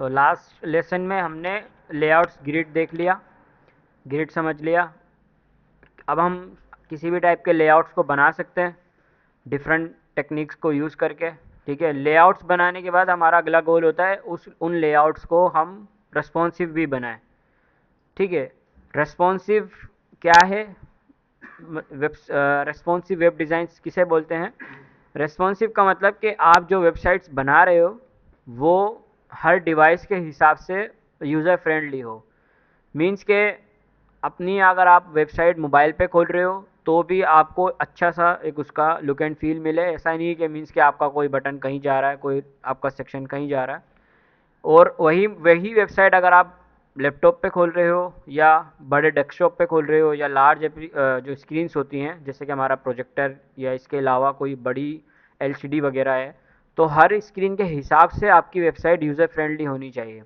तो last lesson में हमने लेआउट्स ग्रिड देख लिया, ग्रिड समझ लिया। अब हम किसी भी टाइप के लेआउट्स को बना सकते हैं डिफरेंट टेक्निक्स को यूज़ करके। ठीक है, लेआउट्स बनाने के बाद हमारा अगला गोल होता है उन लेआउट्स को हम रेस्पॉन्सिव भी बनाएं। ठीक है, रेस्पॉन्सिव क्या है? वेब रेस्पॉन्सिव वेब डिज़ाइंस किसे बोलते हैं? रेस्पॉन्सिव का मतलब कि आप जो वेबसाइट्स बना रहे हो वो हर डिवाइस के हिसाब से यूज़र फ्रेंडली हो। मीन्स के अपनी अगर आप वेबसाइट मोबाइल पे खोल रहे हो तो भी आपको अच्छा सा एक उसका लुक एंड फील मिले। ऐसा नहीं कि मीन्स कि आपका कोई बटन कहीं जा रहा है, कोई आपका सेक्शन कहीं जा रहा है। और वही वही वेबसाइट अगर आप लैपटॉप पे खोल रहे हो या बड़े डेस्कटॉप पे खोल रहे हो या लार्ज जो स्क्रीन्स होती हैं जैसे कि हमारा प्रोजेक्टर या इसके अलावा कोई बड़ी एलसीडी वगैरह है, तो हर स्क्रीन के हिसाब से आपकी वेबसाइट यूज़र फ्रेंडली होनी चाहिए।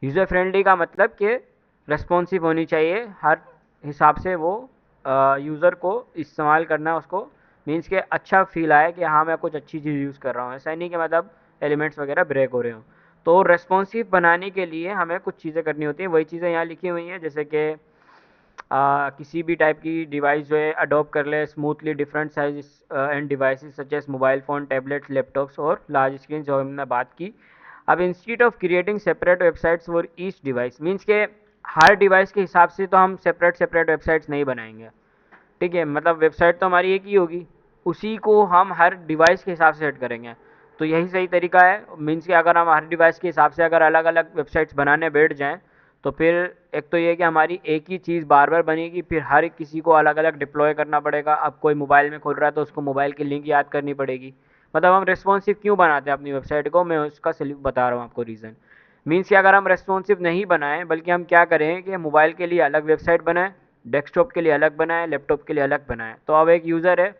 यूज़र फ्रेंडली का मतलब कि रेस्पॉन्सिव होनी चाहिए, हर हिसाब से वो यूज़र को इस्तेमाल करना उसको मीन्स के अच्छा फील आए कि हाँ मैं कुछ अच्छी चीज़ यूज़ कर रहा हूँ, ऐसा नहीं कि मतलब एलिमेंट्स वगैरह ब्रेक हो रहे हों। तो रेस्पॉन्सिव बनाने के लिए हमें कुछ चीज़ें करनी होती हैं, वही चीज़ें यहाँ लिखी हुई हैं जैसे कि किसी भी टाइप की डिवाइस जो है अडॉप्ट कर ले smoothly different size end devices such as mobile phone, tablets, laptops और लार्ज स्क्रीन जो हमने बात की। अब institute of creating separate websites for each device means के हर डिवाइस के हिसाब से तो हम सेपरेट सेपरेट वेबसाइट्स नहीं बनाएंगे। ठीक है, मतलब वेबसाइट तो हमारी एक ही होगी, उसी को हम हर डिवाइस के हिसाब से सेट करेंगे। तो यही सही तरीका है। मीन्स कि अगर हम हर डिवाइस के हिसाब से अगर अलग अलग वेबसाइट्स बनाने बैठ जाएँ तो फिर एक तो ये कि हमारी एक ही चीज़ बार बार बनेगी, फिर हर किसी को अलग अलग डिप्लॉय करना पड़ेगा। अब कोई मोबाइल में खोल रहा है तो उसको मोबाइल की लिंक याद करनी पड़ेगी। मतलब हम रेस्पॉन्सिव क्यों बनाते हैं अपनी वेबसाइट को, मैं उसका बता रहा हूँ आपको रीज़न। मीन्स कि अगर हम रेस्पॉन्सिव नहीं बनाएं बल्कि हम क्या करें कि मोबाइल के लिए अलग वेबसाइट बनाएं, डेस्कटॉप के लिए अलग बनाएं, लैपटॉप के लिए अलग बनाएं। तो अब एक यूज़र है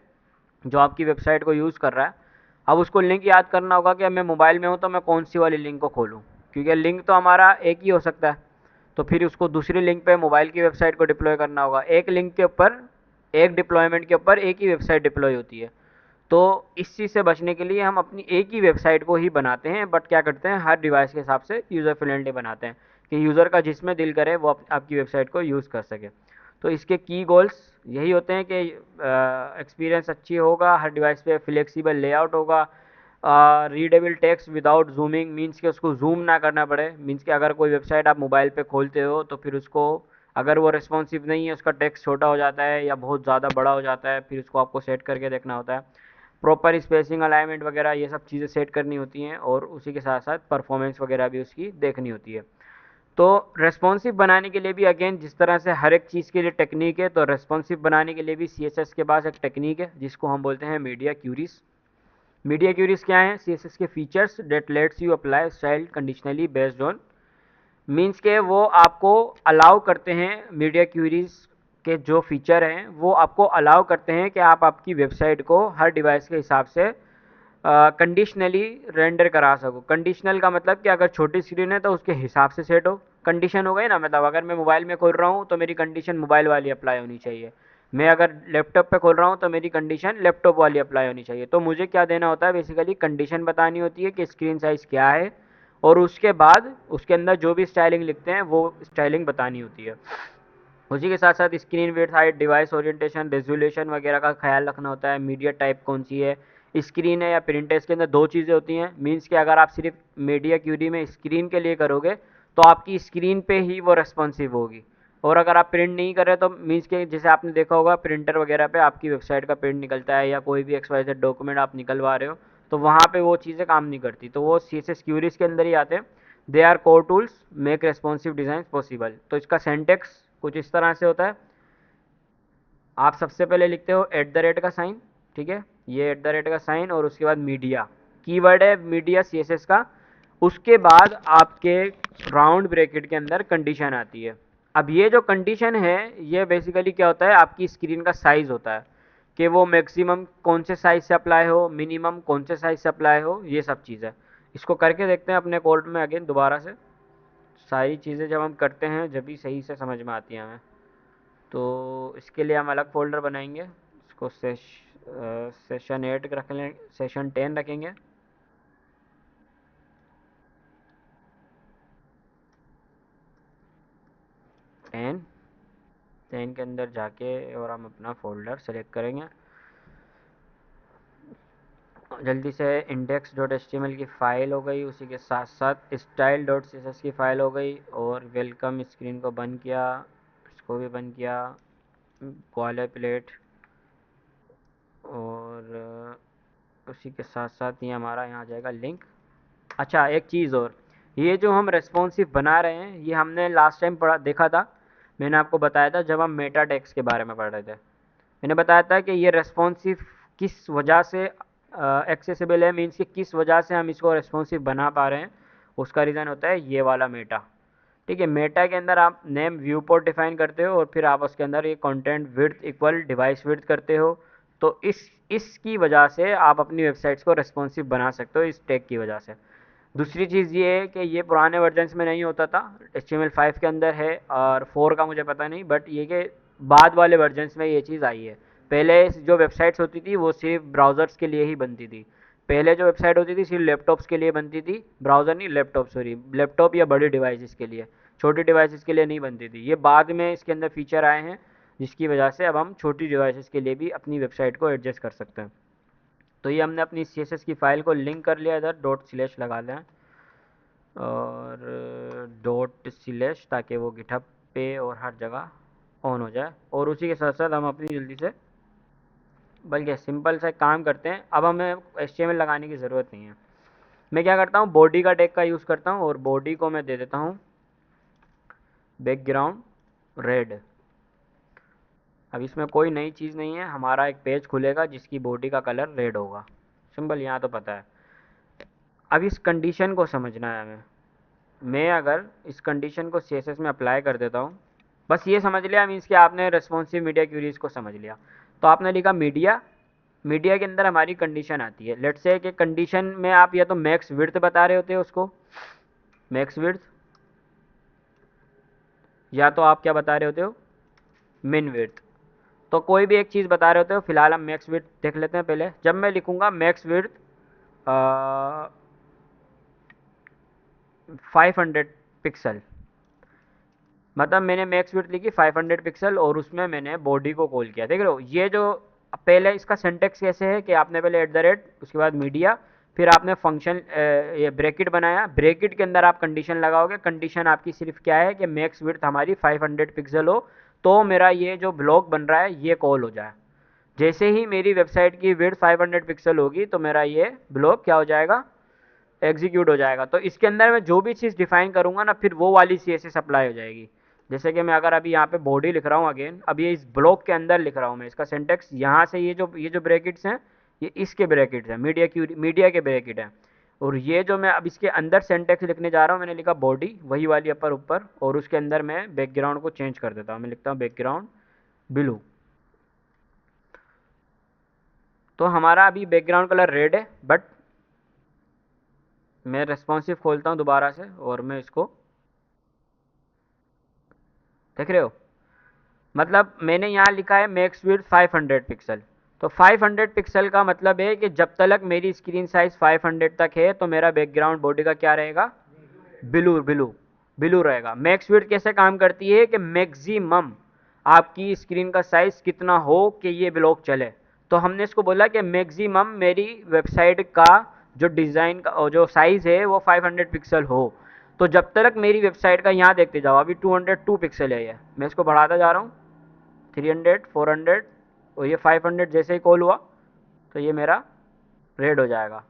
जो आपकी वेबसाइट को यूज़ कर रहा है, अब उसको लिंक याद करना होगा कि मैं मोबाइल में हूँ तो मैं कौन सी वाली लिंक को खोलूँ, क्योंकि लिंक तो हमारा एक ही हो सकता है। तो फिर उसको दूसरी लिंक पे मोबाइल की वेबसाइट को डिप्लॉय करना होगा। एक लिंक के ऊपर, एक डिप्लॉयमेंट के ऊपर एक ही वेबसाइट डिप्लॉय होती है। तो इस चीज़ से बचने के लिए हम अपनी एक ही वेबसाइट को ही बनाते हैं, बट क्या करते हैं हर डिवाइस के हिसाब से यूज़र फ्रेंडली बनाते हैं कि यूज़र का जिसमें दिल करे वो आपकी वेबसाइट को यूज़ कर सके। तो इसके की गोल्स यही होते हैं कि एक्सपीरियंस अच्छी होगा, हर डिवाइस पे फ्लेक्सिबल लेआउट होगा, readable text without zooming means कि उसको जूम ना करना पड़े। मीन्स कि अगर कोई वेबसाइट आप मोबाइल पे खोलते हो तो फिर उसको अगर वो रिस्पॉन्सिव नहीं है, उसका टेक्स्ट छोटा हो जाता है या बहुत ज़्यादा बड़ा हो जाता है, फिर उसको आपको सेट करके देखना होता है। प्रॉपर स्पेसिंग, अलाइनमेंट वगैरह ये सब चीज़ें सेट करनी होती हैं और उसी के साथ साथ परफॉर्मेंस वगैरह भी उसकी देखनी होती है। तो रेस्पॉन्सिव बनाने के लिए भी अगेन जिस तरह से हर एक चीज़ के लिए टेक्निक है, तो रेस्पॉन्सिव बनाने के लिए भी CSS के पास एक टेक्निक है जिसको हम बोलते हैं मीडिया क्यूरीज। मीडिया क्यूरीज क्या है? CSS के features that lets you apply style conditionally based on means के वो आपको अलाउ करते हैं, मीडिया क्यूरीज के जो फीचर हैं वो आपको अलाउ करते हैं कि आप आपकी वेबसाइट को हर डिवाइस के हिसाब से कंडीशनली रेंडर करा सको। कंडीशनल का मतलब कि अगर छोटी स्क्रीन है तो उसके हिसाब से सेट हो। कंडीशन हो गई ना, मतलब अगर मैं मोबाइल में खोल रहा हूँ तो मेरी कंडीशन मोबाइल वाली अप्लाई होनी चाहिए, मैं अगर लैपटॉप पे खोल रहा हूँ तो मेरी कंडीशन लैपटॉप वाली अप्लाई होनी चाहिए। तो मुझे क्या देना होता है, बेसिकली कंडीशन बतानी होती है कि स्क्रीन साइज़ क्या है और उसके बाद उसके अंदर जो भी स्टाइलिंग लिखते हैं वो स्टाइलिंग बतानी होती है। उसी के साथ साथ screen width, height, device orientation, resolution वगैरह का ख्याल रखना होता है। मीडिया टाइप कौन सी है, स्क्रीन है या प्रिंट है, इसके अंदर दो चीज़ें होती हैं। मीन्स कि अगर आप सिर्फ मीडिया क्यूरी में स्क्रीन के लिए करोगे तो आपकी स्क्रीन पे ही वो रेस्पॉन्सिव होगी, और अगर आप प्रिंट नहीं कर रहे तो मीन्स के जैसे आपने देखा होगा प्रिंटर वगैरह पे आपकी वेबसाइट का प्रिंट निकलता है या कोई भी XYZ डॉक्यूमेंट आप निकलवा रहे हो तो वहाँ पे वो चीज़ें काम नहीं करती, तो वो CSS क्यूरीज के अंदर ही आते हैं। They are core tools make responsive design possible. तो इसका सेंटेक्स कुछ इस तरह से होता है। आप सबसे पहले लिखते हो एट द रेट का साइन, ठीक है, ये एट द रेट का साइन और उसके बाद मीडिया, कीवर्ड है मीडिया CSS का। उसके बाद आपके राउंड ब्रैकेट के अंदर कंडीशन आती है। अब ये जो कंडीशन है ये बेसिकली क्या होता है, आपकी स्क्रीन का साइज़ होता है कि वो मैक्सिमम कौन से साइज़ से अप्लाई हो, मिनिमम कौन से साइज़ से अप्लाई हो, ये सब चीज़ है। इसको करके देखते हैं अपने कोड में अगेन दोबारा से। सारी चीज़ें जब हम करते हैं जब भी सही से समझ में आती हैं हमें। तो इसके लिए हम अलग फ़ोल्डर बनाएंगे, इसको सेशन 8 रख लें, सेशन 10 रखेंगे। 10 10 के अंदर जाके और हम अपना फोल्डर सेलेक्ट करेंगे। जल्दी से index.html की फ़ाइल हो गई, उसी के साथ साथ style.css की फ़ाइल हो गई, और वेलकम स्क्रीन को बंद किया, इसको भी बंद किया, बॉयलर प्लेट, और उसी के साथ साथ ये हमारा यहाँ आ जाएगा लिंक। अच्छा, एक चीज़ और, ये जो हम रेस्पॉन्सिव बना रहे हैं ये हमने लास्ट टाइम पढ़ा देखा था, मैंने आपको बताया था जब हम मेटा टेक्स्ट के बारे में पढ़ रहे थे। मैंने बताया था कि ये रेस्पॉन्सिव किस वजह से एक्सेसिबल है, मीन्स कि किस वजह से हम इसको रेस्पॉन्सिव बना पा रहे हैं। उसका रीज़न होता है ये वाला मेटा। ठीक है, मेटा के अंदर आप नेम व्यू पोर्ट डिफाइन करते हो और फिर आप उसके अंदर ये content width equal device width करते हो। तो इसकी वजह से आप अपनी वेबसाइट्स को रेस्पॉन्सिव बना सकते हो, इस टैग की वजह से। दूसरी चीज़ ये है कि ये पुराने वर्जन्स में नहीं होता था, HTML5 के अंदर है, और 4 का मुझे पता नहीं, बट ये कि बाद वाले वर्जन्स में ये चीज़ आई है। पहले जो वेबसाइट्स होती थी वो सिर्फ ब्राउज़र्स के लिए ही बनती थी। पहले जो वेबसाइट होती थी सिर्फ लैपटॉप्स के लिए बनती थी, ब्राउज़र नहीं, लैपटॉप, सॉरी, लैपटॉप या बड़ी डिवाइसेस के लिए, छोटी डिवाइसेस के लिए नहीं बनती थी। ये बाद में इसके अंदर फीचर आए हैं, जिसकी वजह से अब हम छोटी डिवाइसेस के लिए भी अपनी वेबसाइट को एडजस्ट कर सकते हैं। तो ये हमने अपनी CSS की फ़ाइल को लिंक कर लिया, इधर डॉट स्लैश लगा लें, और डॉट स्लैश, ताकि वो गिटहब पे और हर जगह ऑन हो जाए। और उसी के साथ साथ हम अपनी जल्दी से, बल्कि सिंपल सा काम करते हैं, अब हमें HTML लगाने की ज़रूरत नहीं है। मैं क्या करता हूँ, बॉडी का टैग का यूज़ करता हूँ, और बॉडी को मैं दे देता हूँ बैकग्राउंड रेड। अब इसमें कोई नई चीज़ नहीं है, हमारा एक पेज खुलेगा जिसकी बॉडी का कलर रेड होगा, सिंपल, यहाँ तो पता है। अब इस कंडीशन को समझना है हमें। मैं अगर इस कंडीशन को CSS में अप्लाई कर देता हूँ, बस ये समझ लिया, मीन्स कि आपने रेस्पॉन्सिव मीडिया क्यूरीज को समझ लिया। तो आपने लिखा मीडिया, मीडिया के अंदर हमारी कंडीशन आती है। लेट्स से कि कंडीशन में आप या तो मैक्स विड्थ बता रहे होते हो उसको, मैक्स विड्थ, या तो आप क्या बता रहे होते हो, मिन विड्थ। तो कोई भी एक चीज़ बता रहे होते हो, फिलहाल हम मैक्स विड्थ देख लेते हैं पहले। जब मैं लिखूंगा मैक्स विड्थ 500 पिक्सल, मतलब मैंने मैक्स विड्थ लिखी 500 पिक्सल, और उसमें मैंने बॉडी को कॉल किया। देख रहे हो, ये जो पहले इसका सिंटेक्स कैसे है कि आपने पहले @ उसके बाद मीडिया, फिर आपने फंक्शन ये ब्रैकेट बनाया, ब्रैकेट के अंदर आप कंडीशन लगाओगे। कंडीशन आपकी सिर्फ क्या है कि मैक्स विड्थ हमारी 500 पिक्सल हो, तो मेरा ये जो ब्लॉक बन रहा है ये कॉल हो जाए। जैसे ही मेरी वेबसाइट की विड्थ 500 पिक्सल होगी तो मेरा ये ब्लॉक क्या हो जाएगा, एग्जीक्यूट हो जाएगा। तो इसके अंदर मैं जो भी चीज़ डिफाइन करूँगा ना, फिर वो वाली CSS अप्लाई हो जाएगी। जैसे कि मैं अगर अभी यहाँ पे बॉडी लिख रहा हूँ, अगेन अब ये इस ब्लॉक के अंदर लिख रहा हूँ मैं, इसका सिंटेक्स यहाँ से ये जो ब्रैकेट्स हैं ये इसके ब्रैकेट्स हैं, मीडिया के ब्रैकेट हैं। और ये जो मैं अब इसके अंदर सिंटेक्स लिखने जा रहा हूँ, मैंने लिखा बॉडी, वही वाली अपर ऊपर, और उसके अंदर मैं बैकग्राउंड को चेंज कर देता हूँ, मैं लिखता हूँ बैकग्राउंड ब्लू। तो हमारा अभी बैकग्राउंड कलर रेड है, बट मैं रेस्पॉन्सिव खोलता हूँ दोबारा से, और मैं इसको, देख रहे हो, मतलब मैंने यहाँ लिखा है मैक्स विड्थ 500 पिक्सल। तो 500 पिक्सल का मतलब है कि जब तक मेरी स्क्रीन साइज 500 तक है तो मेरा बैकग्राउंड बॉडी का क्या रहेगा, ब्लू ब्लू ब्लू रहेगा। मैक्स विड्थ कैसे काम करती है कि मैक्सिमम आपकी स्क्रीन का साइज कितना हो कि ये ब्लॉक चले। तो हमने इसको बोला कि मैक्सिमम मेरी वेबसाइट का जो डिज़ाइन का और जो साइज़ है वो 500 पिक्सल हो। तो जब तक मेरी वेबसाइट का, यहाँ देखते जाओ, अभी 202 पिक्सल है, ये मैं इसको बढ़ाता जा रहा हूँ, 300, 400, और ये 500 जैसे ही कॉल हुआ तो ये मेरा रेड हो जाएगा।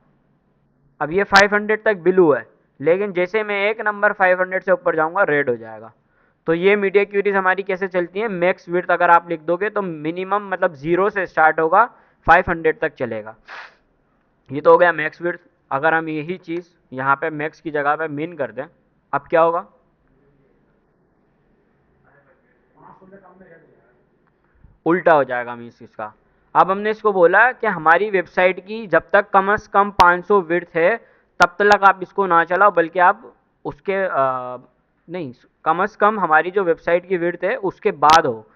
अब ये 500 तक ब्लू है, लेकिन जैसे मैं एक नंबर 500 से ऊपर जाऊंगा रेड हो जाएगा। तो ये मीडिया क्यूरीज हमारी कैसे चलती हैं, मैक्स विड्थ अगर आप लिख दोगे तो मिनिमम, मतलब 0 से स्टार्ट होगा, 500 तक चलेगा। ये तो हो गया मैक्स विड्थ। अगर हम यही चीज़ यहाँ पे मैक्स की जगह पे मिन कर दें, अब क्या होगा, उल्टा हो जाएगा मीन्स इसका। अब हमने इसको बोला कि हमारी वेबसाइट की जब तक कम से कम 500 विड्थ है तब तक आप इसको ना चलाओ, बल्कि आप उसके नहीं, कम से कम हमारी जो वेबसाइट की विड्थ है उसके बाद हो।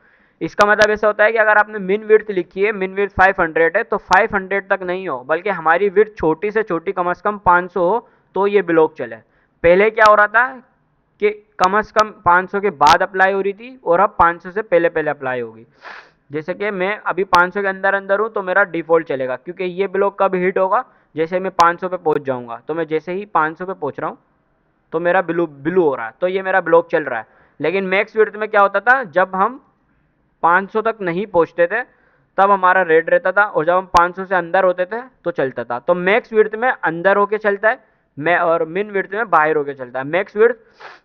इसका मतलब ऐसा होता है कि अगर आपने मिन विड्थ लिखी है, मिन विड्थ 500 है, तो 500 तक नहीं हो, बल्कि हमारी विड्थ छोटी से छोटी कम से कम 500 हो तो ये ब्लॉक चले। पहले क्या हो रहा था, कि कम से कम 500 के बाद अप्लाई हो रही थी और अब 500 से पहले पहले अप्लाई होगी। जैसे कि मैं अभी 500 के अंदर अंदर हूँ तो मेरा डिफ़ॉल्ट चलेगा, क्योंकि ये ब्लॉक कब हिट होगा, जैसे मैं 500 पे पहुँच जाऊँगा। तो मैं जैसे ही 500 पे पहुँच रहा हूँ तो मेरा ब्लू ब्लू हो रहा है, तो ये मेरा ब्लॉक चल रहा है। लेकिन मैक्स विड्थ में क्या होता था, जब हम 500 तक नहीं पहुंचते थे तब हमारा रेड रहता था, और जब हम 500 से अंदर होते थे तो चलता था। तो मैक्स विड्थ में अंदर होके चलता है, मैं और मिन विड्थ में बाहर होके चलता है। मैक्स विड्थ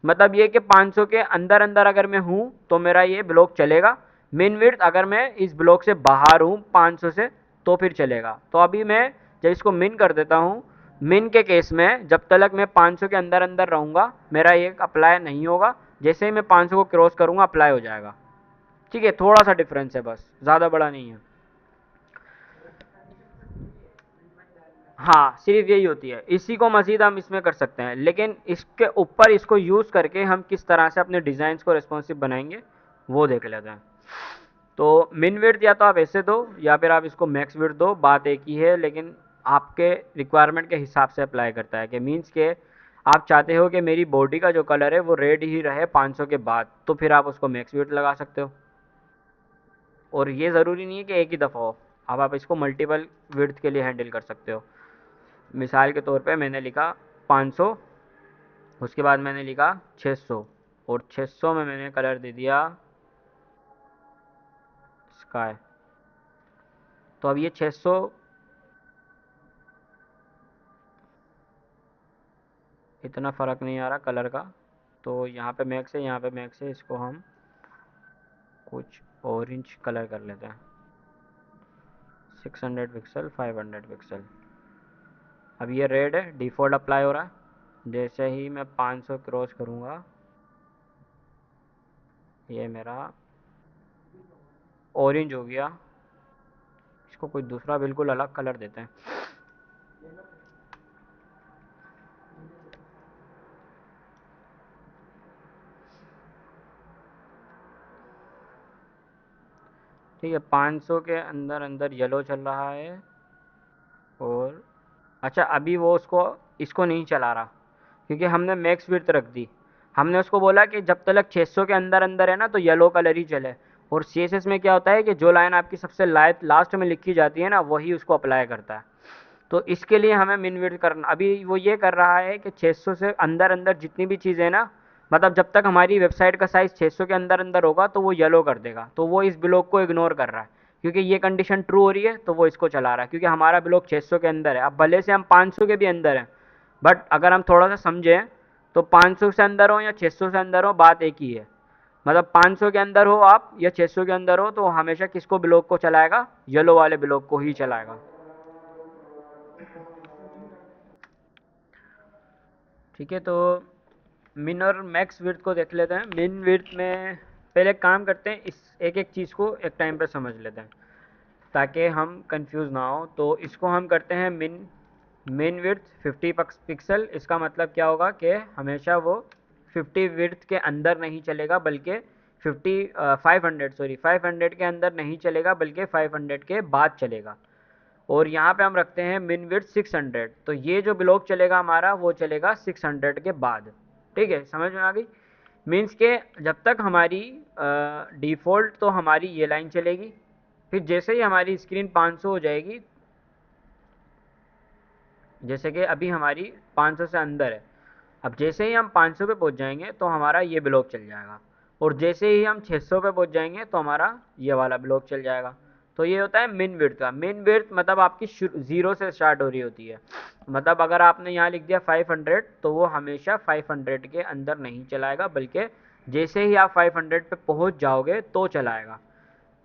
मतलब ये कि 500 के अंदर अंदर अगर मैं हूँ तो मेरा ये ब्लॉक चलेगा। मिन विड्थ अगर मैं इस ब्लॉक से बाहर हूँ 500 से तो फिर चलेगा। तो अभी मैं जब इसको मिन कर देता हूँ, मिन के केस में जब तक मैं 500 के अंदर अंदर रहूँगा मेरा ये अप्लाई नहीं होगा, जैसे ही मैं 500 को क्रॉस करूँगा अप्लाई हो जाएगा। ठीक है, थोड़ा सा डिफरेंस है, बस ज़्यादा बड़ा नहीं है। हाँ, सिर्फ यही होती है, इसी को मज़ीद हम इसमें कर सकते हैं, लेकिन इसके ऊपर इसको यूज़ करके हम किस तरह से अपने डिज़ाइंस को रिस्पॉन्सिव बनाएंगे वो देख लेते हैं। तो मिन विड्थ या तो आप ऐसे दो या फिर आप इसको मैक्स विड्थ दो, बात एक ही है, लेकिन आपके रिक्वायरमेंट के हिसाब से अप्लाई करता है। कि मीन्स के आप चाहते हो कि मेरी बॉडी का जो कलर है वो रेड ही रहे 500 के बाद, तो फिर आप उसको मैक्स विड्थ लगा सकते हो। और ये ज़रूरी नहीं है कि एक ही दफ़ा हो, अब आप इसको मल्टीपल विड्थ के लिए हैंडल कर सकते हो। मिसाल के तौर पे मैंने लिखा 500, उसके बाद मैंने लिखा 600, और 600 में मैंने कलर दे दिया स्काई। तो अब ये 600, इतना फ़र्क नहीं आ रहा कलर का, तो यहाँ पे मैक्स है, यहाँ पे मैक्स है, इसको हम कुछ ऑरेंज कलर कर लेते हैं। 600 पिक्सल, 500 पिक्सल। अब ये रेड है, डिफ़ॉल्ट अप्लाई हो रहा है। जैसे ही मैं 500 क्रॉस करूँगा ये मेरा ऑरेंज हो गया। इसको कोई दूसरा बिल्कुल अलग कलर देते हैं। ठीक है, 500 के अंदर अंदर येलो चल रहा है। और अच्छा, अभी वो उसको इसको नहीं चला रहा क्योंकि हमने मैक्स विड्थ रख दी। हमने उसको बोला कि जब तक 600 के अंदर अंदर है ना तो येलो कलर ही चले। और CSS में क्या होता है कि जो लाइन आपकी सबसे लास्ट में लिखी जाती है ना वही उसको अप्लाई करता है। तो इसके लिए हमें मिन विड्थ करना, अभी वो ये कर रहा है कि 600 से अंदर अंदर जितनी भी चीज़ें ना, मतलब जब तक हमारी वेबसाइट का साइज़ 600 के अंदर अंदर होगा तो वो येलो कर देगा। तो वो इस ब्लॉक को इग्नोर कर रहा है, क्योंकि ये कंडीशन ट्रू हो रही है तो वो इसको चला रहा है, क्योंकि हमारा ब्लॉक 600 के अंदर है। अब भले से हम 500 के भी अंदर हैं, बट अगर हम थोड़ा सा समझें तो 500 से अंदर हो या 600 से अंदर हो बात एक ही है। मतलब 500 के अंदर हो आप या 600 के अंदर हो तो हमेशा किसको ब्लॉक को चलाएगा, येलो वाले ब्लॉक को ही चलाएगा। ठीक है, तो मिन और मैक्स विड्थ को देख लेते हैं। मिन विड्थ में पहले एक काम करते हैं, इस एक एक चीज़ को एक टाइम पे समझ लेते हैं ताकि हम कंफ्यूज ना हो। तो इसको हम करते हैं मिन मिन विड्थ 50 पिक्सल। इसका मतलब क्या होगा कि हमेशा वो 50 विड्थ के अंदर नहीं चलेगा बल्कि 500 सॉरी 500 के अंदर नहीं चलेगा बल्कि 500 के बाद चलेगा। और यहाँ पे हम रखते हैं मिन विड्थ 600, तो ये जो ब्लॉक चलेगा हमारा वो चलेगा 600 के बाद। ठीक है, समझ में आ गई। मीन्स के जब तक हमारी डिफ़ॉल्ट तो हमारी ये लाइन चलेगी, फिर जैसे ही हमारी स्क्रीन 500 हो जाएगी, जैसे कि अभी हमारी 500 से अंदर है, अब जैसे ही हम 500 पे पहुंच जाएंगे तो हमारा ये ब्लॉक चल जाएगा। और जैसे ही हम 600 पे पहुंच जाएंगे तो हमारा ये वाला ब्लॉक चल जाएगा। तो ये होता है मिन विड्थ का। मिन विड्थ मतलब आपकी ज़ीरो से स्टार्ट हो रही होती है। मतलब अगर आपने यहाँ लिख दिया 500 तो वो हमेशा 500 के अंदर नहीं चलाएगा बल्कि जैसे ही आप 500 पे पहुँच जाओगे तो चलाएगा।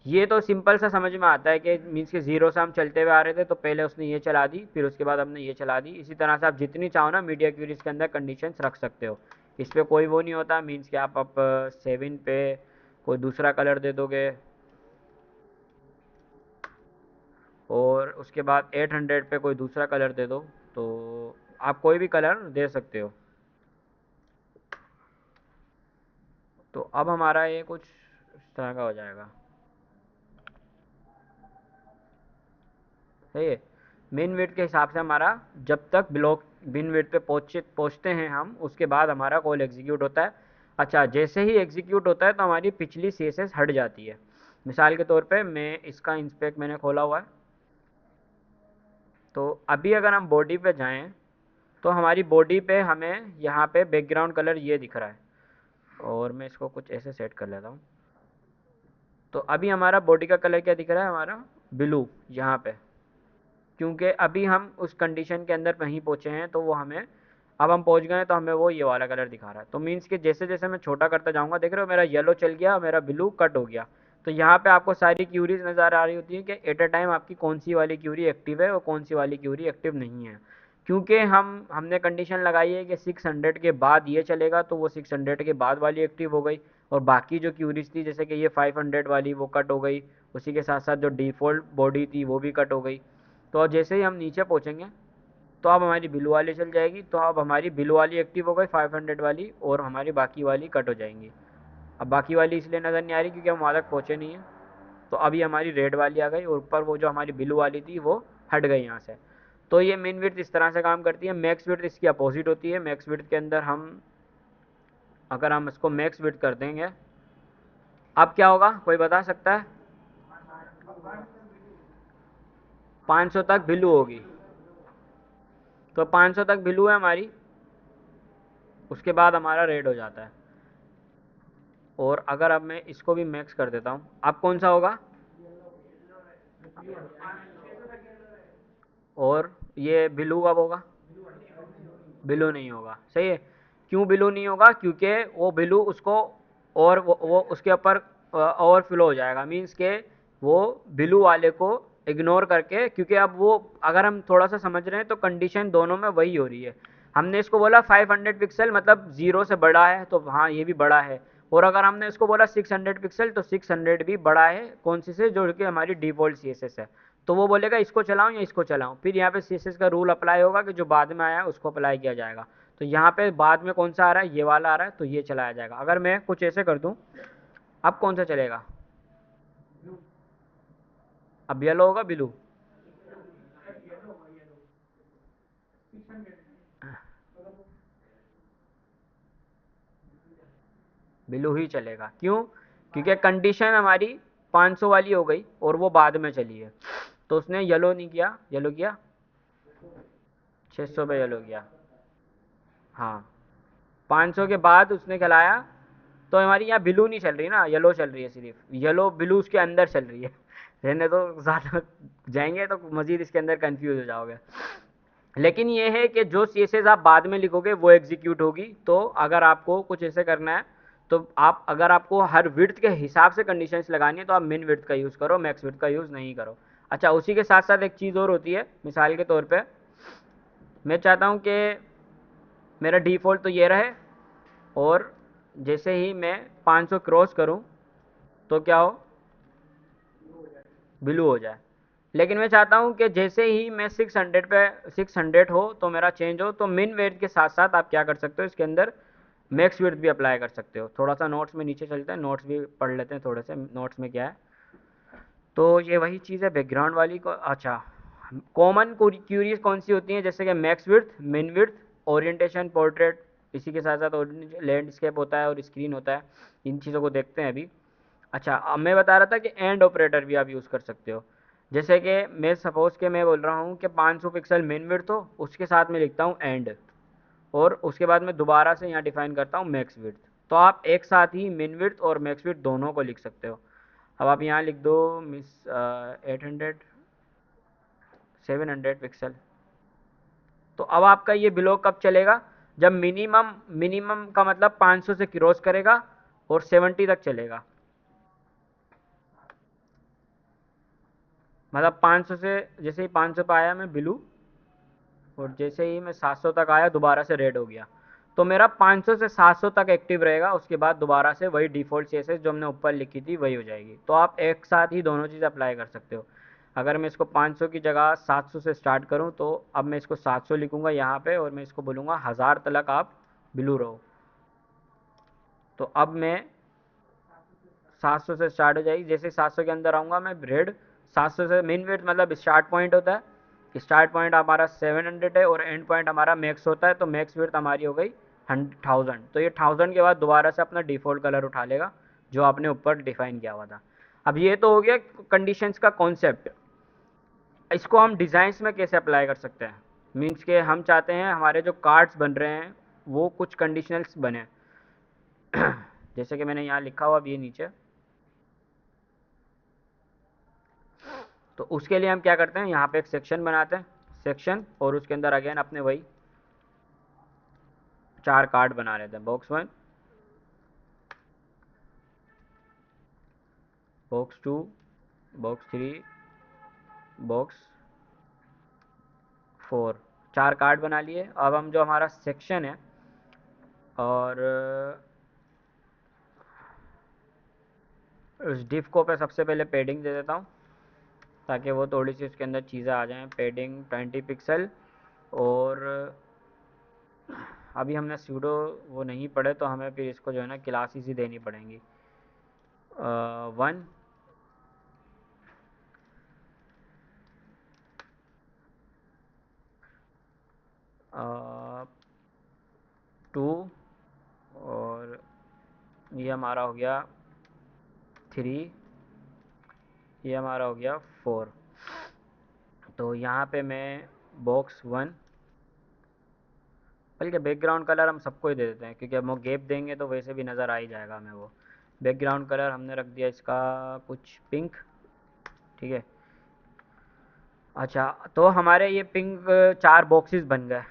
ये तो सिंपल सा समझ में आता है कि मीन्स के ज़ीरो से हम चलते हुए आ रहे थे तो पहले उसने ये चला दी फिर उसके बाद हमने ये चला दी। इसी तरह से आप जितनी चाहो ना मीडिया क्यूरीज के अंदर कंडीशंस रख सकते हो। इस पर कोई वो नहीं होता, मीन्स कि आप 7 पे कोई दूसरा कलर दे दोगे और उसके बाद 800 पे कोई दूसरा कलर दे दो, तो आप कोई भी कलर दे सकते हो। तो अब हमारा ये कुछ इस तरह का हो जाएगा। सही है, मेन वेट के हिसाब से हमारा जब तक ब्लॉक बिन वेट पे पहुँचते हैं हम, उसके बाद हमारा कॉल एग्जीक्यूट होता है। अच्छा, जैसे ही एग्जीक्यूट होता है तो हमारी पिछली सी एस एस हट जाती है। मिसाल के तौर पे मैं इसका इंस्पेक्ट मैंने खोला हुआ है, तो अभी अगर हम बॉडी पे जाएं तो हमारी बॉडी पे हमें यहाँ पे बैकग्राउंड कलर ये दिख रहा है, और मैं इसको कुछ ऐसे सेट कर लेता हूँ। तो अभी हमारा बॉडी का कलर क्या दिख रहा है, हमारा ब्लू यहाँ पे, क्योंकि अभी हम उस कंडीशन के अंदर नहीं पहुँचे हैं, तो वो हमें, अब हम पहुँच गए हैं तो हमें वो ये वाला कलर दिखा रहा है। तो मीन्स कि जैसे जैसे मैं छोटा करता जाऊँगा, देख रहे हो मेरा येलो चल गया, मेरा ब्लू कट हो गया। तो यहाँ पे आपको सारी क्यूरीज नज़र आ रही होती है कि एट अ टाइम आपकी कौन सी वाली क्यूरी एक्टिव है और कौन सी वाली क्यूरी एक्टिव नहीं है। क्योंकि हमने कंडीशन लगाई है कि 600 के बाद ये चलेगा, तो वो 600 के बाद वाली एक्टिव हो गई, और बाकी जो क्यूरीज थी जैसे कि ये 500 वाली वो कट हो गई। उसी के साथ साथ जो डिफ़ॉल्ट बॉडी थी वो भी कट हो गई। तो जैसे ही हम नीचे पहुँचेंगे तो अब हमारी बिल वाली चल जाएगी, तो अब हमारी बिल वाली एक्टिव हो गई 500 वाली, और हमारी बाकी वाली कट हो जाएंगी। अब बाकी वाली इसलिए नज़र नहीं आ रही क्योंकि हम वहाँ तक पहुँचे नहीं हैं। तो अभी हमारी रेड वाली आ गई, और ऊपर वो जो हमारी बिल वाली थी वो हट गई यहाँ से। तो ये मिन विड्थ इस तरह से काम करती है। मैक्स विड्थ इसकी अपोजिट होती है। मैक्स विड्थ के अंदर हम, अगर हम इसको मैक्स विड्थ कर देंगे, अब क्या होगा कोई बता सकता है? 500 तक बिलू होगी। तो 500 तक बिलू है हमारी, उसके बाद हमारा रेड हो जाता है। और अगर अब मैं इसको भी मैक्स कर देता हूँ, अब कौन सा होगा? और ये ब्लू कब होगा? ब्लू नहीं होगा, सही है। क्यों ब्लू नहीं होगा? क्योंकि वो ब्लू उसको, और वो उसके ऊपर ओवरफ्लो हो जाएगा। मीन्स के वो ब्लू वाले को इग्नोर करके, क्योंकि अब वो, अगर हम थोड़ा सा समझ रहे हैं तो कंडीशन दोनों में वही हो रही है। हमने इसको बोला 500 पिक्सल मतलब 0 से बड़ा है, तो हाँ ये भी बड़ा है। और अगर हमने इसको बोला 600 पिक्सल, तो 600 भी बड़ा है, कौन सी से? जो कि हमारी डिफ़ॉल्ट सी एस एस है। तो वो बोलेगा इसको चलाऊं या इसको चलाऊं। फिर यहाँ पे सी एस एस का रूल अप्लाई होगा कि जो बाद में आया है उसको अप्लाई किया जाएगा। तो यहाँ पे बाद में कौन सा आ रहा है? ये वाला आ रहा है, तो ये चलाया जाएगा। अगर मैं कुछ ऐसे कर दूं, अब कौन सा चलेगा? अब येलो होगा, ब्लू? ब्लू ही चलेगा। क्यों? क्योंकि कंडीशन हमारी 500 वाली हो गई और वो बाद में चली है। तो उसने येलो नहीं किया, येलो किया 600 पे येलो किया। हाँ, 500 के बाद उसने खिलाया, तो हमारी यहाँ ब्लू नहीं चल रही ना, येलो चल रही है सिर्फ। येलो ब्लू उसके अंदर चल रही है। रहने तो, ज़्यादा जाएंगे तो मज़ीद इसके अंदर कंफ्यूज हो जाओगे। लेकिन ये है कि जो सी एस एस आप बाद में लिखोगे वो एग्जीक्यूट होगी। तो अगर आपको कुछ ऐसे करना है, तो आप, अगर आपको हर विड्थ के हिसाब से कंडीशंस लगानी है, तो आप मिन विड्थ का यूज़ करो, मैक्स विड्थ का यूज़ नहीं करो। अच्छा, उसी के साथ साथ एक चीज़ और होती है। मिसाल के तौर पे मैं चाहता हूँ कि मेरा डिफ़ॉल्ट तो ये रहे, और जैसे ही मैं 500 क्रॉस करूं तो क्या हो? ब्लू हो जाए। लेकिन मैं चाहता हूं कि जैसे ही मैं 600 पे, 600 हो तो मेरा चेंज हो। तो मिन वेट के साथ साथ आप क्या कर सकते हो, इसके अंदर मैक्स विड्थ भी अप्लाई कर सकते हो। थोड़ा सा नोट्स में नीचे चलते हैं, नोट्स भी पढ़ लेते हैं थोड़े से, नोट्स में क्या है। तो ये वही चीज़ है बैकग्राउंड वाली को। अच्छा, कॉमन क्यूरीज कौन सी होती हैं? जैसे कि मैक्स विड्थ, मिन विड्थ, ओरिएंटेशन, पोर्ट्रेट, इसी के साथ साथ लैंडस्केप होता है और स्क्रीन होता है। इन चीज़ों को देखते हैं अभी। अच्छा, अब मैं बता रहा था कि एंड ऑपरेटर भी आप यूज़ कर सकते हो। जैसे कि मैं सपोज़ के मैं बोल रहा हूँ कि 500 पिक्सल मिन विड्थ हो, उसके साथ मैं लिखता हूँ एंड, और उसके बाद मैं दोबारा से यहाँ डिफाइन करता हूँ मैक्स विड्थ। तो आप एक साथ ही मिन विड्थ और मैक्स विड्थ दोनों को लिख सकते हो। अब आप यहाँ लिख दो मिस 800, 700 पिक्सल। तो अब आपका ये ब्लॉक कब चलेगा? जब मिनिमम, मिनिमम का मतलब 500 से क्रॉस करेगा और 70 तक चलेगा। मतलब 500 से, जैसे ही 500 पे आया मैं ब्लू, और जैसे ही मैं 700 तक आया दोबारा से रेड हो गया। तो मेरा 500 से 700 तक एक्टिव रहेगा, उसके बाद दोबारा से वही डिफ़ॉल्ट सीएसएस जो हमने ऊपर लिखी थी वही हो जाएगी। तो आप एक साथ ही दोनों चीज़ अप्लाई कर सकते हो। अगर मैं इसको 500 की जगह 700 से स्टार्ट करूं, तो अब मैं इसको 700 लिखूंगा यहाँ पे, और मैं इसको बोलूँगा 1000 तक आप ब्लू रहो। तो अब मैं 700 से स्टार्ट हो जाएगी, जैसे 700 के अंदर आऊँगा मैं रेड। 700 से मिन वेट मतलब स्टार्ट पॉइंट होता है, स्टार्ट पॉइंट हमारा 700 है और एंड पॉइंट हमारा मैक्स होता है, तो मैक्स विड्थ हमारी हो गई 1000। तो ये 1000 के बाद दोबारा से अपना डिफ़ॉल्ट कलर उठा लेगा जो आपने ऊपर डिफाइन किया हुआ था। अब ये तो हो गया कंडीशंस का कॉन्सेप्ट। इसको हम डिज़ाइंस में कैसे अप्लाई कर सकते हैं? मीन्स के हम चाहते हैं हमारे जो कार्ड्स बन रहे हैं वो कुछ कंडीशनल्स बने। जैसे कि मैंने यहाँ लिखा हुआ भी है नीचे। तो उसके लिए हम क्या करते हैं, यहाँ पे एक सेक्शन बनाते हैं, सेक्शन, और उसके अंदर अगेन अपने वही 4 कार्ड बना लेते हैं। Box 1, box 2, box 3, box 4। 4 card बना लिए। अब हम जो हमारा सेक्शन है, और उस डिफ को पे सबसे पहले पेडिंग दे देता हूँ ताकि वो थोड़ी सी उसके अंदर चीज़ें आ जाएं। पेडिंग 20 पिक्सल। और अभी हमने सूडो वो नहीं पढ़े तो हमें फिर इसको जो है ना क्लासेस ही देनी पड़ेंगी। 1, 2, और ये हमारा हो गया 3, ये हमारा हो गया 4। तो यहाँ पे मैं बॉक्स 1, बल्कि बैकग्राउंड कलर हम सबको ही दे देते हैं क्योंकि हम वो गैप देंगे तो वैसे भी नज़र आ ही जाएगा हमें वो। बैकग्राउंड कलर हमने रख दिया इसका कुछ पिंक, ठीक है। अच्छा, तो हमारे ये पिंक 4 बॉक्सेस बन गए।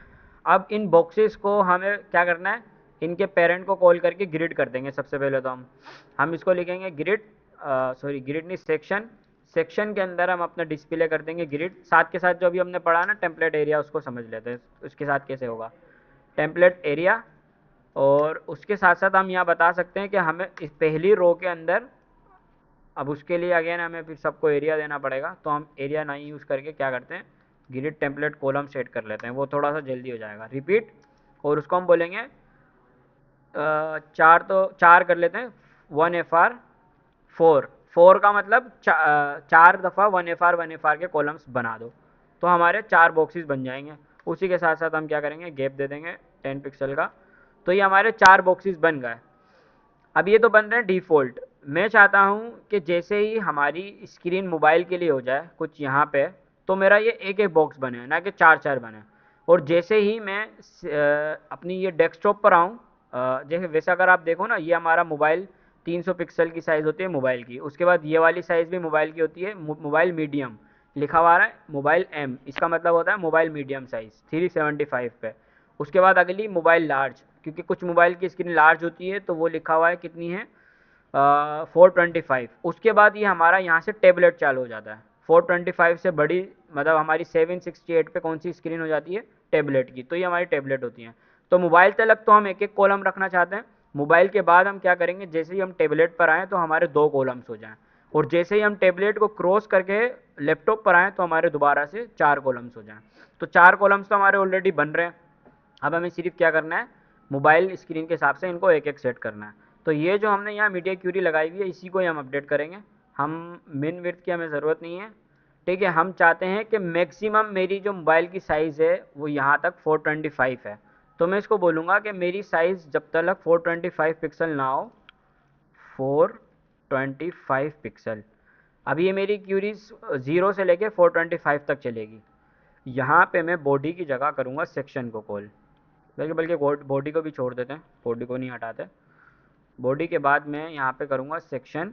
अब इन बॉक्सेस को हमें क्या करना है, इनके पेरेंट को कॉल करके ग्रिड कर देंगे। सबसे पहले तो हम इसको लिखेंगे ग्रिड, सॉरी ग्रिड नहीं, सेक्शन। सेक्शन के अंदर हम अपना डिस्प्ले कर देंगे ग्रिड। साथ के साथ जो अभी हमने पढ़ा ना टेम्पलेट एरिया, उसको समझ लेते हैं उसके साथ कैसे होगा। टेम्पलेट एरिया, और उसके साथ साथ हम यहाँ बता सकते हैं कि हमें इस पहली रो के अंदर, अब उसके लिए अगेन हमें फिर सबको एरिया देना पड़ेगा, तो हम एरिया नहीं यूज़ करके क्या करते हैं, ग्रिड टेम्पलेट कॉलम सेट कर लेते हैं, वो थोड़ा सा जल्दी हो जाएगा। रिपीट, और उसको हम बोलेंगे 4, तो 4 कर लेते हैं, 1FR 4। 4 का मतलब 4 दफ़ा 1FR के कॉलम्स बना दो, तो हमारे 4 बॉक्सेस बन जाएंगे। उसी के साथ साथ हम क्या करेंगे, गैप दे देंगे 10 पिक्सल का। तो ये हमारे 4 बॉक्सेस बन गए। अब ये तो बन रहे हैं डिफ़ॉल्ट। मैं चाहता हूँ कि जैसे ही हमारी स्क्रीन मोबाइल के लिए हो जाए कुछ यहाँ पे, तो मेरा ये एक एक बॉक्स बने, ना कि 4 4 बने। और जैसे ही मैं अपनी ये डेस्कटॉप पर आऊँ, जैसे वैसे अगर आप देखो ना, ये हमारा मोबाइल 300 पिक्सल की साइज़ होती है मोबाइल की। उसके बाद ये वाली साइज़ भी मोबाइल की होती है, मोबाइल मीडियम लिखा हुआ है, मोबाइल एम, इसका मतलब होता है मोबाइल मीडियम साइज़ 375 पे। उसके बाद अगली मोबाइल लार्ज, क्योंकि कुछ मोबाइल की स्क्रीन लार्ज होती है तो वो लिखा हुआ है कितनी है, 425। उसके बाद ये हमारा यहाँ से टेबलेट चालू हो जाता है। 425 से बड़ी, मतलब हमारी 768 पे कौन सी स्क्रीन हो जाती है, टेबलेट की, तो ये हमारी टेबलेट होती हैं। तो मोबाइल तलक तो हम एक एक कॉलम रखना चाहते हैं। मोबाइल के बाद हम क्या करेंगे, जैसे ही हम टेबलेट पर आएँ तो हमारे 2 कॉलम्स हो जाएँ, और जैसे ही हम टेबलेट को क्रॉस करके लैपटॉप पर आएँ तो हमारे दोबारा से 4 कॉलम्स हो जाएँ। तो 4 कॉलम्स तो हमारे ऑलरेडी बन रहे हैं। अब हमें सिर्फ क्या करना है, मोबाइल स्क्रीन के हिसाब से इनको एक एक सेट करना है। तो ये जो हमने यहाँ मीडिया क्यूरी लगाई हुई है, इसी को ही हम अपडेट करेंगे। हम मिन विड्थ की हमें ज़रूरत नहीं है, ठीक है। हम चाहते हैं कि मैक्सिमम मेरी जो मोबाइल की साइज़ है वो यहाँ तक 425 है। तो मैं इसको बोलूँगा कि मेरी साइज़ जब तक 425 पिक्सल ना हो, 425 पिक्सल। अब ये मेरी क्यूरी 0 से लेके 425 तक चलेगी। यहाँ पे मैं बॉडी की जगह करूँगा सेक्शन को कॉल, बल्कि बल्कि बॉडी को भी छोड़ देते हैं, बॉडी को नहीं हटाते। बॉडी के बाद मैं यहाँ पे करूँगा सेक्शन।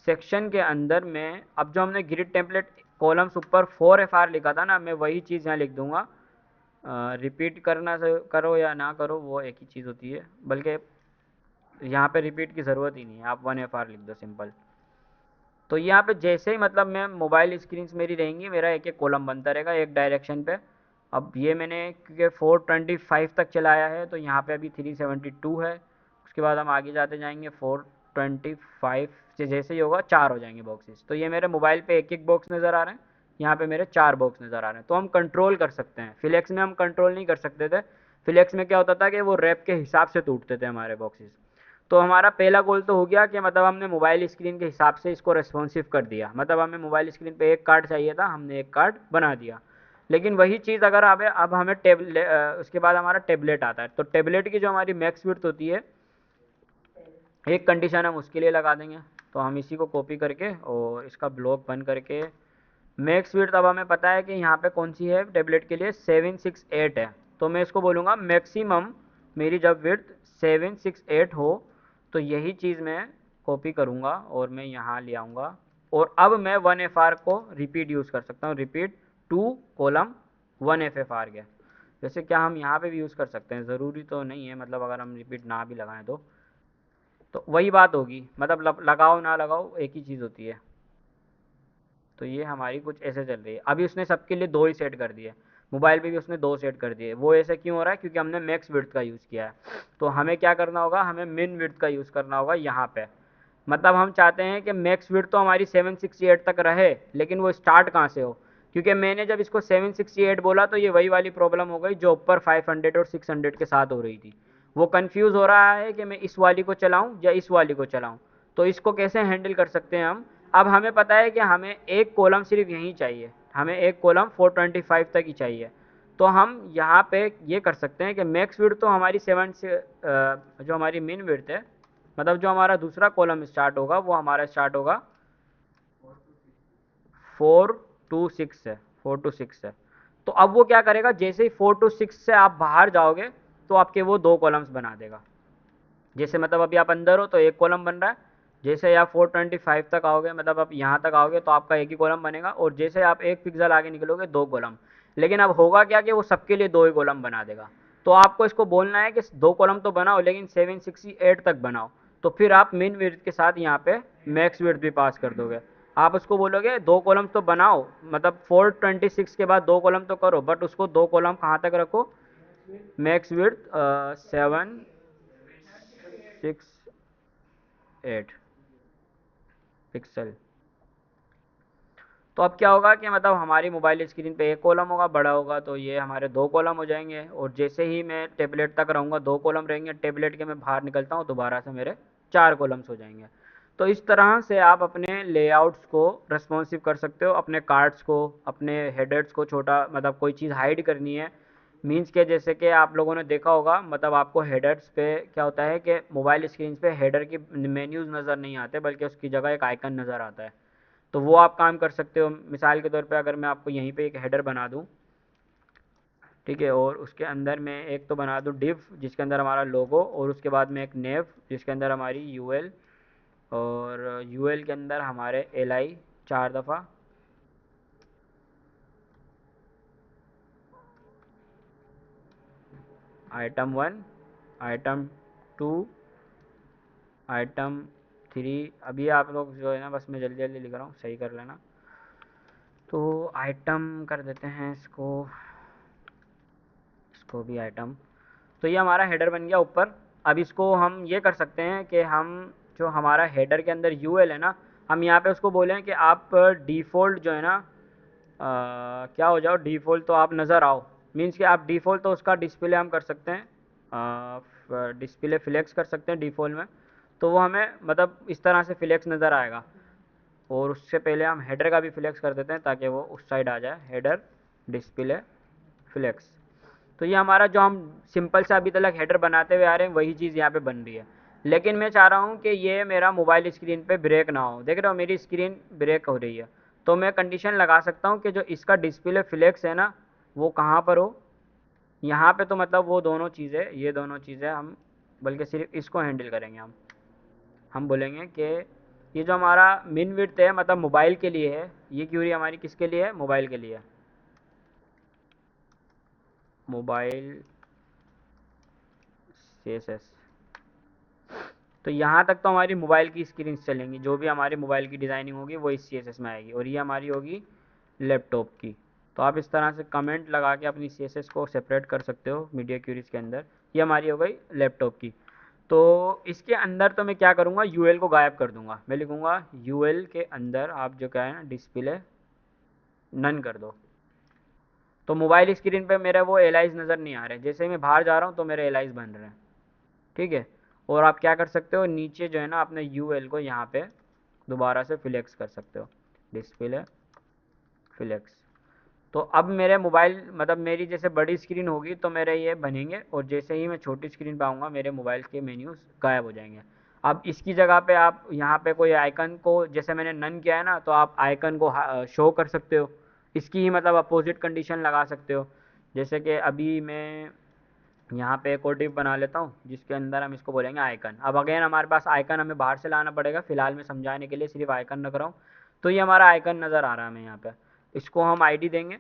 सेक्शन के अंदर मैं, अब जो हमने ग्रिड टेम्पलेट कॉलम्स ऊपर 4FR लिखा था ना, मैं वही चीज़ यहाँ लिख दूँगा। रिपीट करना करो या ना करो वो एक ही चीज़ होती है, बल्कि यहाँ पे रिपीट की ज़रूरत ही नहीं है, आप 1FR लिख दो सिंपल। तो यहाँ पे जैसे ही, मतलब मैं मोबाइल स्क्रीन मेरी रहेंगी, मेरा एक एक कॉलम बनता रहेगा एक डायरेक्शन पे। अब ये मैंने क्योंकि 425 तक चलाया है तो यहाँ पे अभी 372 है। उसके बाद हम आगे जाते जाएंगे, 425 से जैसे ही होगा 4 हो जाएंगे बॉक्सेस। तो ये मेरे मोबाइल पे एक एक बॉक्स नज़र आ रहे हैं, यहाँ पे मेरे 4 बॉक्स नज़र आ रहे हैं। तो हम कंट्रोल कर सकते हैं। फ्लेक्स में हम कंट्रोल नहीं कर सकते थे। फ्लेक्स में क्या होता था कि वो रैप के हिसाब से टूटते थे हमारे बॉक्सेस। तो हमारा पहला गोल तो हो गया कि मतलब हमने मोबाइल स्क्रीन के हिसाब से इसको रेस्पॉन्सिव कर दिया। मतलब हमें मोबाइल स्क्रीन पे एक कार्ड चाहिए था, हमने एक कार्ड बना दिया। लेकिन वही चीज़ अगर अब हमें उसके बाद हमारा टेबलेट आता है, तो टेबलेट की जो हमारी मैक्स विड्थ होती है, एक कंडीशन हम उसके लिए लगा देंगे। तो हम इसी को कॉपी करके और इसका ब्लॉक बंद करके मैक्स विड्थ, अब हमें पता है कि यहाँ पे कौन सी है टेबलेट के लिए, 768 है। तो मैं इसको बोलूँगा मैक्सिमम, मेरी जब विड्थ 768 हो तो यही चीज़ मैं कॉपी करूँगा और मैं यहाँ ले आऊँगा। और अब मैं 1FR को रिपीट यूज़ कर सकता हूँ, रिपीट टू कॉलम 1FFR के। वैसे क्या हम यहाँ पे भी यूज़ कर सकते हैं, ज़रूरी तो नहीं है, मतलब अगर हम रिपीट ना भी लगाएं तो वही बात होगी, मतलब लगाओ ना लगाओ एक ही चीज़ होती है। तो ये हमारी कुछ ऐसे चल रही है। अभी उसने सबके लिए दो ही सेट कर दिए, मोबाइल पे भी उसने दो सेट कर दिए। वो ऐसे क्यों हो रहा है, क्योंकि हमने मैक्स विड्थ का यूज़ किया है। तो हमें क्या करना होगा, हमें मिन विड्थ का यूज़ करना होगा यहाँ पे। मतलब हम चाहते हैं कि मैक्स विड्थ तो हमारी 768 तक रहे, लेकिन वो स्टार्ट कहाँ से हो, क्योंकि मैंने जब इसको 768 बोला तो ये वही वाली प्रॉब्लम हो गई जो ऊपर 500 और 600 के साथ हो रही थी। वो कंफ्यूज हो रहा है कि मैं इस वाली को चलाऊं या इस वाली को चलाऊं। तो इसको कैसे हैंडल कर सकते हैं हम, अब हमें पता है कि हमें एक कॉलम सिर्फ यहीं चाहिए, हमें एक कॉलम 425 तक ही चाहिए। तो हम यहाँ पे ये कर सकते हैं कि मैक्स विड्थ तो हमारी 7 से जो हमारी मिन विड्थ है, मतलब जो हमारा दूसरा कॉलम स्टार्ट होगा वो हमारा स्टार्ट होगा 4 to 6 से, 4 to 6 से। तो अब वो क्या करेगा, जैसे ही 4 to 6 से आप बाहर जाओगे तो आपके वो दो कॉलम्स बना देगा। जैसे मतलब अभी आप अंदर हो तो एक कॉलम बन रहा है, जैसे आप 425 तक आओगे, मतलब आप यहाँ तक आओगे तो आपका एक ही कॉलम बनेगा, और जैसे आप एक पिक्सल आगे निकलोगे दो कॉलम। लेकिन अब होगा क्या कि वो सबके लिए दो ही कॉलम बना देगा। तो आपको इसको बोलना है कि दो कॉलम तो बनाओ लेकिन 768 तक बनाओ। तो फिर आप मिन विड्थ के साथ यहाँ पे मैक्स विड्थ भी पास कर दोगे। आप उसको बोलोगे दो कॉलम तो बनाओ, मतलब 426 के बाद दो कॉलम तो करो, बट उसको दो कॉलम कहाँ तक रखो, मैक्स विड्थ 768 पिक्सल। तो अब क्या होगा कि मतलब हमारी मोबाइल स्क्रीन पे एक कॉलम होगा, बड़ा होगा तो ये हमारे दो कॉलम हो जाएंगे, और जैसे ही मैं टेबलेट तक रहूँगा दो कॉलम रहेंगे, टेबलेट के मैं बाहर निकलता हूँ दोबारा से मेरे चार कॉलम्स हो जाएंगे। तो इस तरह से आप अपने लेआउट्स को रेस्पॉन्सिव कर सकते हो, अपने कार्ड्स को, अपने हेडर्स को छोटा, मतलब कोई चीज़ हाइड करनी है, मीन्स के जैसे कि आप लोगों ने देखा होगा, मतलब आपको हेडर्स पे क्या होता है कि मोबाइल स्क्रीन पे हेडर की मेन्यूज़ नज़र नहीं आते, बल्कि उसकी जगह एक आइकन नज़र आता है। तो वो आप काम कर सकते हो। मिसाल के तौर पे अगर मैं आपको यहीं पे एक हेडर बना दूँ, ठीक है, और उसके अंदर मैं एक तो बना दूँ डिव जिसके अंदर हमारा लोगो, और उसके बाद में एक नेव जिसके अंदर हमारी यूएल, और यूएल के अंदर हमारे एल चार दफ़ा, item 1, item 2, item 3। अभी आप लोग जो है ना, बस मैं जल्दी जल्दी लिख रहा हूँ, सही कर लेना। तो आइटम कर देते हैं इसको, भी आइटम। तो ये हमारा हेडर बन गया ऊपर। अब इसको हम ये कर सकते हैं कि हम जो हमारा हेडर के अंदर यूएल है ना, हम यहाँ पे उसको बोलें कि आप डिफ़ॉल्ट जो है ना, क्या हो जाओ डिफ़ॉल्ट, तो आप नज़र आओ। मीन्स कि आप डिफ़ॉल्ट तो उसका डिस्प्ले हम कर सकते हैं, डिस्प्ले फ्लेक्स कर सकते हैं डिफ़ॉल्ट में। तो वो हमें मतलब इस तरह से फ्लेक्स नज़र आएगा। और उससे पहले हम हेडर का भी फ्लेक्स कर देते हैं ताकि वो उस साइड आ जाए, हेडर डिस्प्ले फ्लेक्स। तो ये हमारा जो हम सिंपल से अभी तक हेडर बनाते हुए आ रहे हैं वही चीज़ यहाँ पे बन रही है। लेकिन मैं चाह रहा हूँ कि ये मेरा मोबाइल स्क्रीन पे ब्रेक ना हो। देख रहे हो मेरी स्क्रीन ब्रेक हो रही है, तो मैं कंडीशन लगा सकता हूँ कि जो इसका डिस्प्ले फ्लेक्स है ना, वो कहाँ पर हो, यहाँ पे। तो मतलब वो दोनों चीज़ें, ये दोनों चीज़ें हम बल्कि सिर्फ इसको हैंडल करेंगे। हम बोलेंगे कि ये जो हमारा मिन विड्थ है मतलब मोबाइल के लिए है, ये क्यूरी हमारी किसके लिए है, मोबाइल के लिए, मोबाइल CSS। तो यहाँ तक तो हमारी मोबाइल की स्क्रीन चलेंगी, जो भी हमारी मोबाइल की डिज़ाइनिंग होगी वो इस CSS में आएगी, और ये हमारी होगी लैपटॉप की। तो आप इस तरह से कमेंट लगा के अपनी CSS को सेपरेट कर सकते हो मीडिया क्यूरीज के अंदर। ये हमारी हो गई लैपटॉप की। तो इसके अंदर तो मैं क्या करूँगा, यूएल को गायब कर दूंगा। मैं लिखूँगा यूएल के अंदर आप जो क्या है ना, डिस्प्ले नन कर दो। तो मोबाइल स्क्रीन पे मेरे वो एलाइज नज़र नहीं आ रहे, जैसे ही मैं बाहर जा रहा हूँ तो मेरे एलाइज बन रहे हैं, ठीक है। और आप क्या कर सकते हो, नीचे जो है ना अपने यूएल को यहाँ पे दोबारा से फ्लेक्स कर सकते हो, डिस्प्ले फ्लेक्स। तो अब मेरे मोबाइल मतलब मेरी जैसे बड़ी स्क्रीन होगी तो मेरे ये बनेंगे, और जैसे ही मैं छोटी स्क्रीन पे आऊँगा मेरे मोबाइल के मेन्यूज़ गायब हो जाएंगे। अब इसकी जगह पे आप यहाँ पे कोई आइकन को, जैसे मैंने नन किया है ना, तो आप आइकन को शो कर सकते हो। इसकी ही मतलब अपोजिट कंडीशन लगा सकते हो। जैसे कि अभी मैं यहाँ पे एक और डिव बना लेता हूँ जिसके अंदर हम इसको बोलेंगे आइकन। अब अगेन हमारे पास आइकन हमें बाहर से लाना पड़ेगा, फिलहाल मैं समझाने के लिए सिर्फ आइकन रख रहा हूँ। तो ये हमारा आइकन नज़र आ रहा है हमें यहाँ पे। इसको हम आईडी देंगे,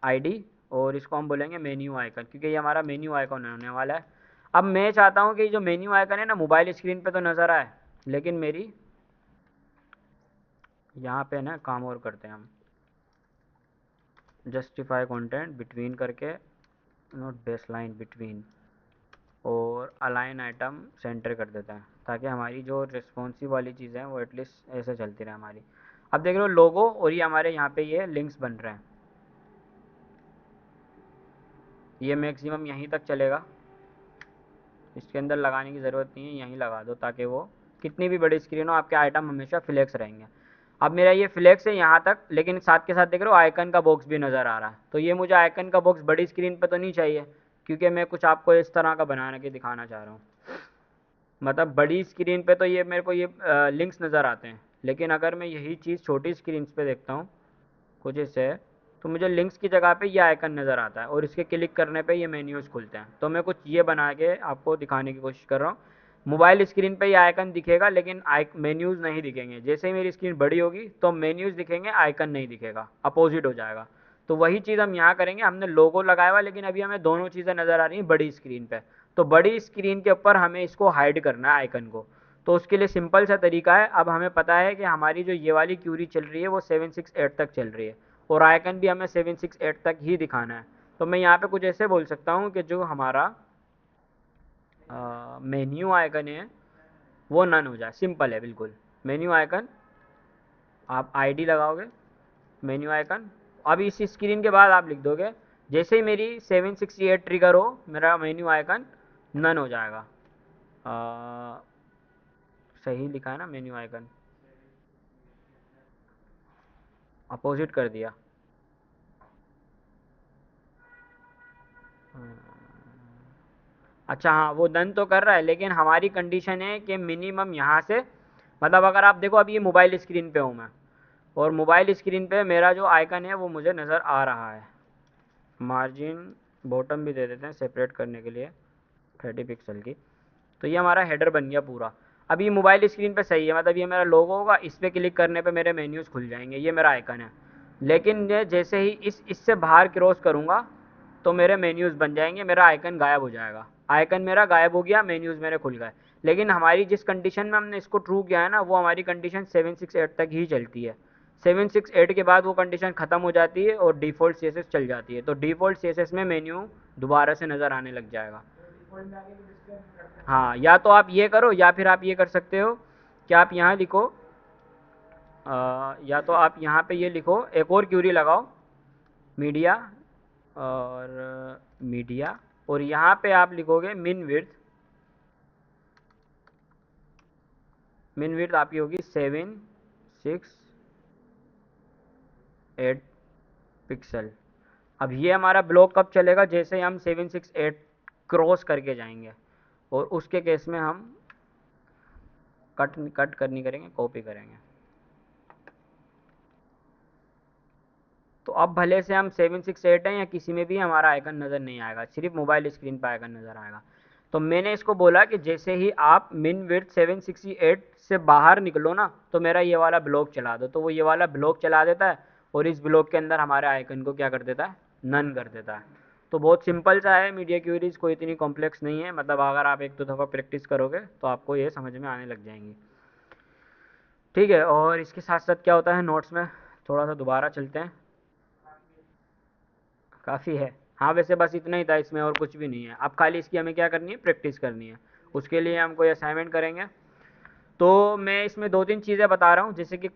आईडी, और इसको हम बोलेंगे मेन्यू आइकन, क्योंकि ये हमारा मेन्यू आइकन होने वाला है। अब मैं चाहता हूँ कि जो मेन्यू आइकन है ना मोबाइल स्क्रीन पे तो नज़र आए, लेकिन मेरी यहाँ पे ना काम और करते हैं हम, जस्टिफाई कंटेंट बिटवीन करके, नोट बेसलाइन बिटवीन, और अलाइन आइटम सेंटर कर देता है, ताकि हमारी जो रिस्पॉन्सिव वाली चीज़ें हैं वो एटलीस्ट ऐसे चलती रहे हमारी। अब देख रहे हो लोगो, और ये हमारे यहाँ पे ये लिंक्स बन रहे हैं, ये मैक्सिमम यहीं तक चलेगा, इसके अंदर लगाने की ज़रूरत नहीं है, यहीं लगा दो ताकि वो कितनी भी बड़ी स्क्रीन हो आपके आइटम हमेशा फ्लेक्स रहेंगे। अब मेरा ये फ्लेक्स है यहाँ तक, लेकिन साथ के साथ देख रहे हो आइकन का बॉक्स भी नज़र आ रहा है। तो ये मुझे आइकन का बॉक्स बड़ी स्क्रीन पे तो नहीं चाहिए, क्योंकि मैं कुछ आपको इस तरह का बना के दिखाना चाह रहा हूँ। मतलब बड़ी स्क्रीन पे तो ये मेरे को ये लिंक्स नज़र आते हैं, लेकिन अगर मैं यही चीज़ छोटी स्क्रीन पे देखता हूँ कुछ इससे, तो मुझे लिंक्स की जगह पे ये आइकन नज़र आता है, और इसके क्लिक करने पे ये मेन्यूज़ खुलते हैं। तो मैं कुछ ये बना के आपको दिखाने की कोशिश कर रहा हूँ। मोबाइल स्क्रीन पे ये आइकन दिखेगा, लेकिन मेन्यूज़ नहीं दिखेंगे। जैसे ही मेरी स्क्रीन बड़ी होगी तो मेन्यूज़ दिखेंगे, आइकन नहीं दिखेगा, अपोजिट हो जाएगा। तो वही चीज़ हम यहाँ करेंगे। हमने लोगो लगाया हुआ, लेकिन अभी हमें दोनों चीज़ें नज़र आ रही हैं बड़ी स्क्रीन पे। तो बड़ी स्क्रीन के ऊपर हमें इसको हाइड करना है आइकन को। तो उसके लिए सिंपल सा तरीका है। अब हमें पता है कि हमारी जो ये वाली क्यूरी चल रही है वो 768 तक चल रही है, और आइकन भी हमें 768 तक ही दिखाना है। तो मैं यहाँ पे कुछ ऐसे बोल सकता हूँ कि जो हमारा मेन्यू आइकन है वो नन हो जाए। सिंपल है बिल्कुल। मेन्यू आइकन, आप आईडी लगाओगे, मेन्यू आइकन। अब इस स्क्रीन के बाद आप लिख दोगे, जैसे ही मेरी 768 ट्रिगर हो मेरा मेन्यू आइकन नन हो जाएगा। आ, सही लिखा है ना मेन्यू आइकन, अपोजिट कर दिया। अच्छा हाँ, वो डन तो कर रहा है, लेकिन हमारी कंडीशन है कि मिनिमम यहाँ से, मतलब अगर आप देखो अभी ये मोबाइल स्क्रीन पे हूँ मैं, और मोबाइल स्क्रीन पे मेरा जो आइकन है वो मुझे नज़र आ रहा है। मार्जिन बॉटम भी दे देते हैं सेपरेट करने के लिए 30 पिक्सल की। तो ये हमारा हेडर बन गया पूरा। अब ये मोबाइल स्क्रीन पे सही है, मतलब ये मेरा लोगो होगा, इस पर क्लिक करने पे मेरे मेन्यूज़ खुल जाएंगे, ये मेरा आइकन है। लेकिन ये जैसे ही इससे बाहर क्रॉस करूँगा तो मेरे मेन्यूज़ बन जाएंगे, मेरा आइकन गायब हो जाएगा। आइकन मेरा गायब हो गया, मेन्यूज़ मेरे खुल गए। लेकिन हमारी जिस कंडीशन में हमने इसको ट्रू किया है ना, वो हमारी कंडीशन 768 तक ही चलती है। 768 के बाद वो कंडीशन ख़त्म हो जाती है और डिफ़ॉल्ट CSS चल जाती है। तो डिफ़ॉल्ट CSS में मेन्यू दोबारा से नज़र आने लग जाएगा। हाँ, या तो आप ये करो, या फिर आप ये कर सकते हो कि आप यहाँ लिखो, या तो आप यहाँ पे ये लिखो, एक और क्यूरी लगाओ, मीडिया, और मीडिया, और यहाँ पे आप लिखोगे मिन विड्थ। मिन विड्थ आपकी होगी 768 पिक्सल। अब ये हमारा ब्लॉक कब चलेगा, जैसे ही हम 768 क्रॉस करके जाएंगे, और उसके केस में हम कट कट करनी करेंगे, कॉपी करेंगे। तो अब भले से हम 768 हैं या किसी में भी हमारा आइकन नज़र नहीं आएगा, सिर्फ मोबाइल स्क्रीन पर आइकन नज़र आएगा। तो मैंने इसको बोला कि जैसे ही आप मिन विड्थ 768 से बाहर निकलो ना, तो मेरा ये वाला ब्लॉक चला दो। तो वो ये वाला ब्लॉक चला देता है, और इस ब्लॉक के अंदर हमारे आइकन को क्या कर देता है, नन कर देता है। तो बहुत सिंपल सा है मीडिया क्यूरीज, कोई इतनी कॉम्प्लेक्स नहीं है। मतलब अगर आप एक दो दफ़ा प्रैक्टिस करोगे तो आपको ये समझ में आने लग जाएंगी। ठीक है, और इसके साथ साथ क्या होता है नोट्स में, थोड़ा सा दोबारा चलते हैं। काफ़ी है। हाँ, वैसे बस इतना ही था इसमें, और कुछ भी नहीं है। अब खाली इसकी हमें क्या करनी है, प्रैक्टिस करनी है। उसके लिए हम कोई असाइनमेंट करेंगे। तो मैं इसमें दो तीन चीज़ें बता रहा हूँ, जैसे कि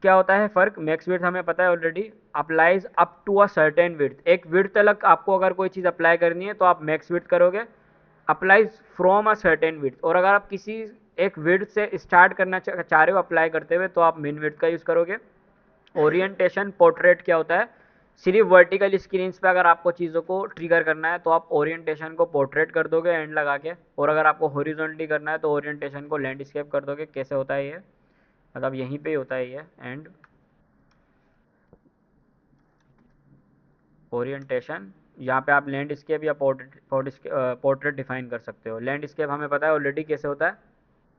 क्या होता है फ़र्क। मैक्स विड्थ हमें पता है already, applies up to a certain width. एक विड्थ तक आपको अगर कोई चीज़ अप्लाई करनी है तो आप मैक्स विड्थ करोगे। Applies from a certain width, और अगर आप किसी एक विड्थ से स्टार्ट करना चाह रहे हो अप्लाई करते हुए, तो आप मिन विड्थ का यूज़ करोगे। ओरिएंटेशन पोर्ट्रेट क्या होता है, सिर्फ वर्टिकल स्क्रीन्स पे अगर आपको चीज़ों को ट्रिगर करना है तो आप ओरिएंटेशन को पोर्ट्रेट कर दोगे एंड लगा के, और अगर आपको हॉरिजॉन्टली करना है तो ओरिएंटेशन को लैंडस्केप कर दोगे। कैसे होता है ये, मतलब यहीं पे ही होता है ये एंड ओरिएंटेशन। यहाँ पे आप लैंडस्केप या पोर्ट्रेट डिफाइन कर सकते हो। लैंडस्केप हमें पता है ऑलरेडी कैसे होता है,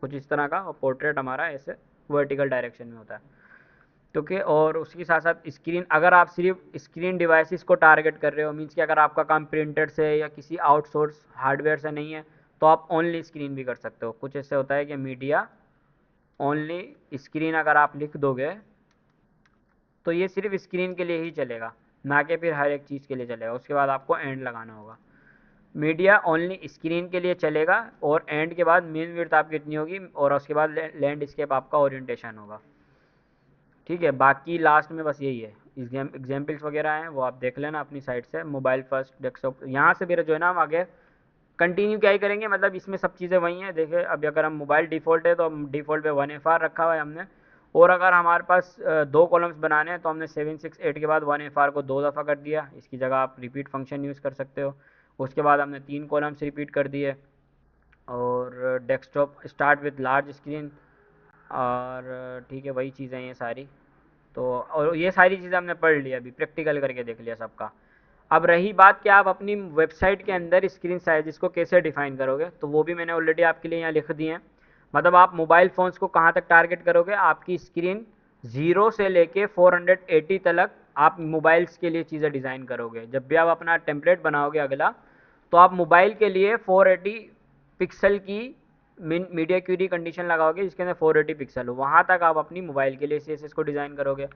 कुछ इस तरह का, और पोर्ट्रेट हमारा ऐसे वर्टिकल डायरेक्शन में होता है। तो के और उसके साथ साथ स्क्रीन, अगर आप सिर्फ स्क्रीन डिवाइसेस को टारगेट कर रहे हो, मीन्स कि अगर आपका काम प्रिंटर से या किसी आउटसोर्स हार्डवेयर से नहीं है, तो आप ओनली स्क्रीन भी कर सकते हो। कुछ ऐसे होता है कि मीडिया ओनली स्क्रीन अगर आप लिख दोगे तो ये सिर्फ स्क्रीन के लिए ही चलेगा, ना कि फिर हर एक चीज़ के लिए चलेगा। उसके बाद आपको एंड लगाना होगा। मीडिया ओनली स्क्रीन के लिए चलेगा, और एंड के बाद मेन विड्थ आपकी कितनी होगी, और उसके बाद लैंडस्केप आपका ओरिएंटेशन होगा। ठीक है, बाकी लास्ट में बस यही है। एग्जाम्पल्स वगैरह हैं वो आप देख लेना अपनी साइट से। मोबाइल फर्स्ट डेस्कटॉप, यहाँ से फिर जो है ना हम आगे कंटिन्यू क्या ही करेंगे, मतलब इसमें सब चीज़ें वही हैं। देखिए अभी अगर हम मोबाइल डिफ़ॉल्ट है तो हम डिफ़ॉल्ट पे 1FR रखा हुआ है हमने, और अगर हमारे पास दो कॉलम्स बनाने हैं तो हमने 768 के बाद 1FR को 2 दफ़ा कर दिया। इसकी जगह आप रिपीट फंक्शन यूज़ कर सकते हो। उसके बाद हमने 3 कॉलम्स रिपीट कर दिए, और desktop start with large screen, और ठीक है वही चीज़ें ये सारी। तो और ये सारी चीज़ें हमने पढ़ लिया, अभी प्रैक्टिकल करके देख लिया सबका। अब रही बात कि आप अपनी वेबसाइट के अंदर स्क्रीन साइज इसको कैसे डिफाइन करोगे, तो वो भी मैंने ऑलरेडी आपके लिए यहाँ लिख दिए हैं। मतलब आप मोबाइल फ़ोन्स को कहाँ तक टारगेट करोगे, आपकी स्क्रीन 0 से लेके 480 तक आप मोबाइल्स के लिए चीज़ें डिज़ाइन करोगे। जब भी आप अपना टेम्पलेट बनाओगे अगला, तो आप मोबाइल के लिए 480 पिक्सल की मीडिया क्यूरी कंडीशन लगाओगे जिसके अंदर 480 पिक्सल हो, वहाँ तक आप अपनी मोबाइल के लिए CSS को डिज़ाइन करोगे।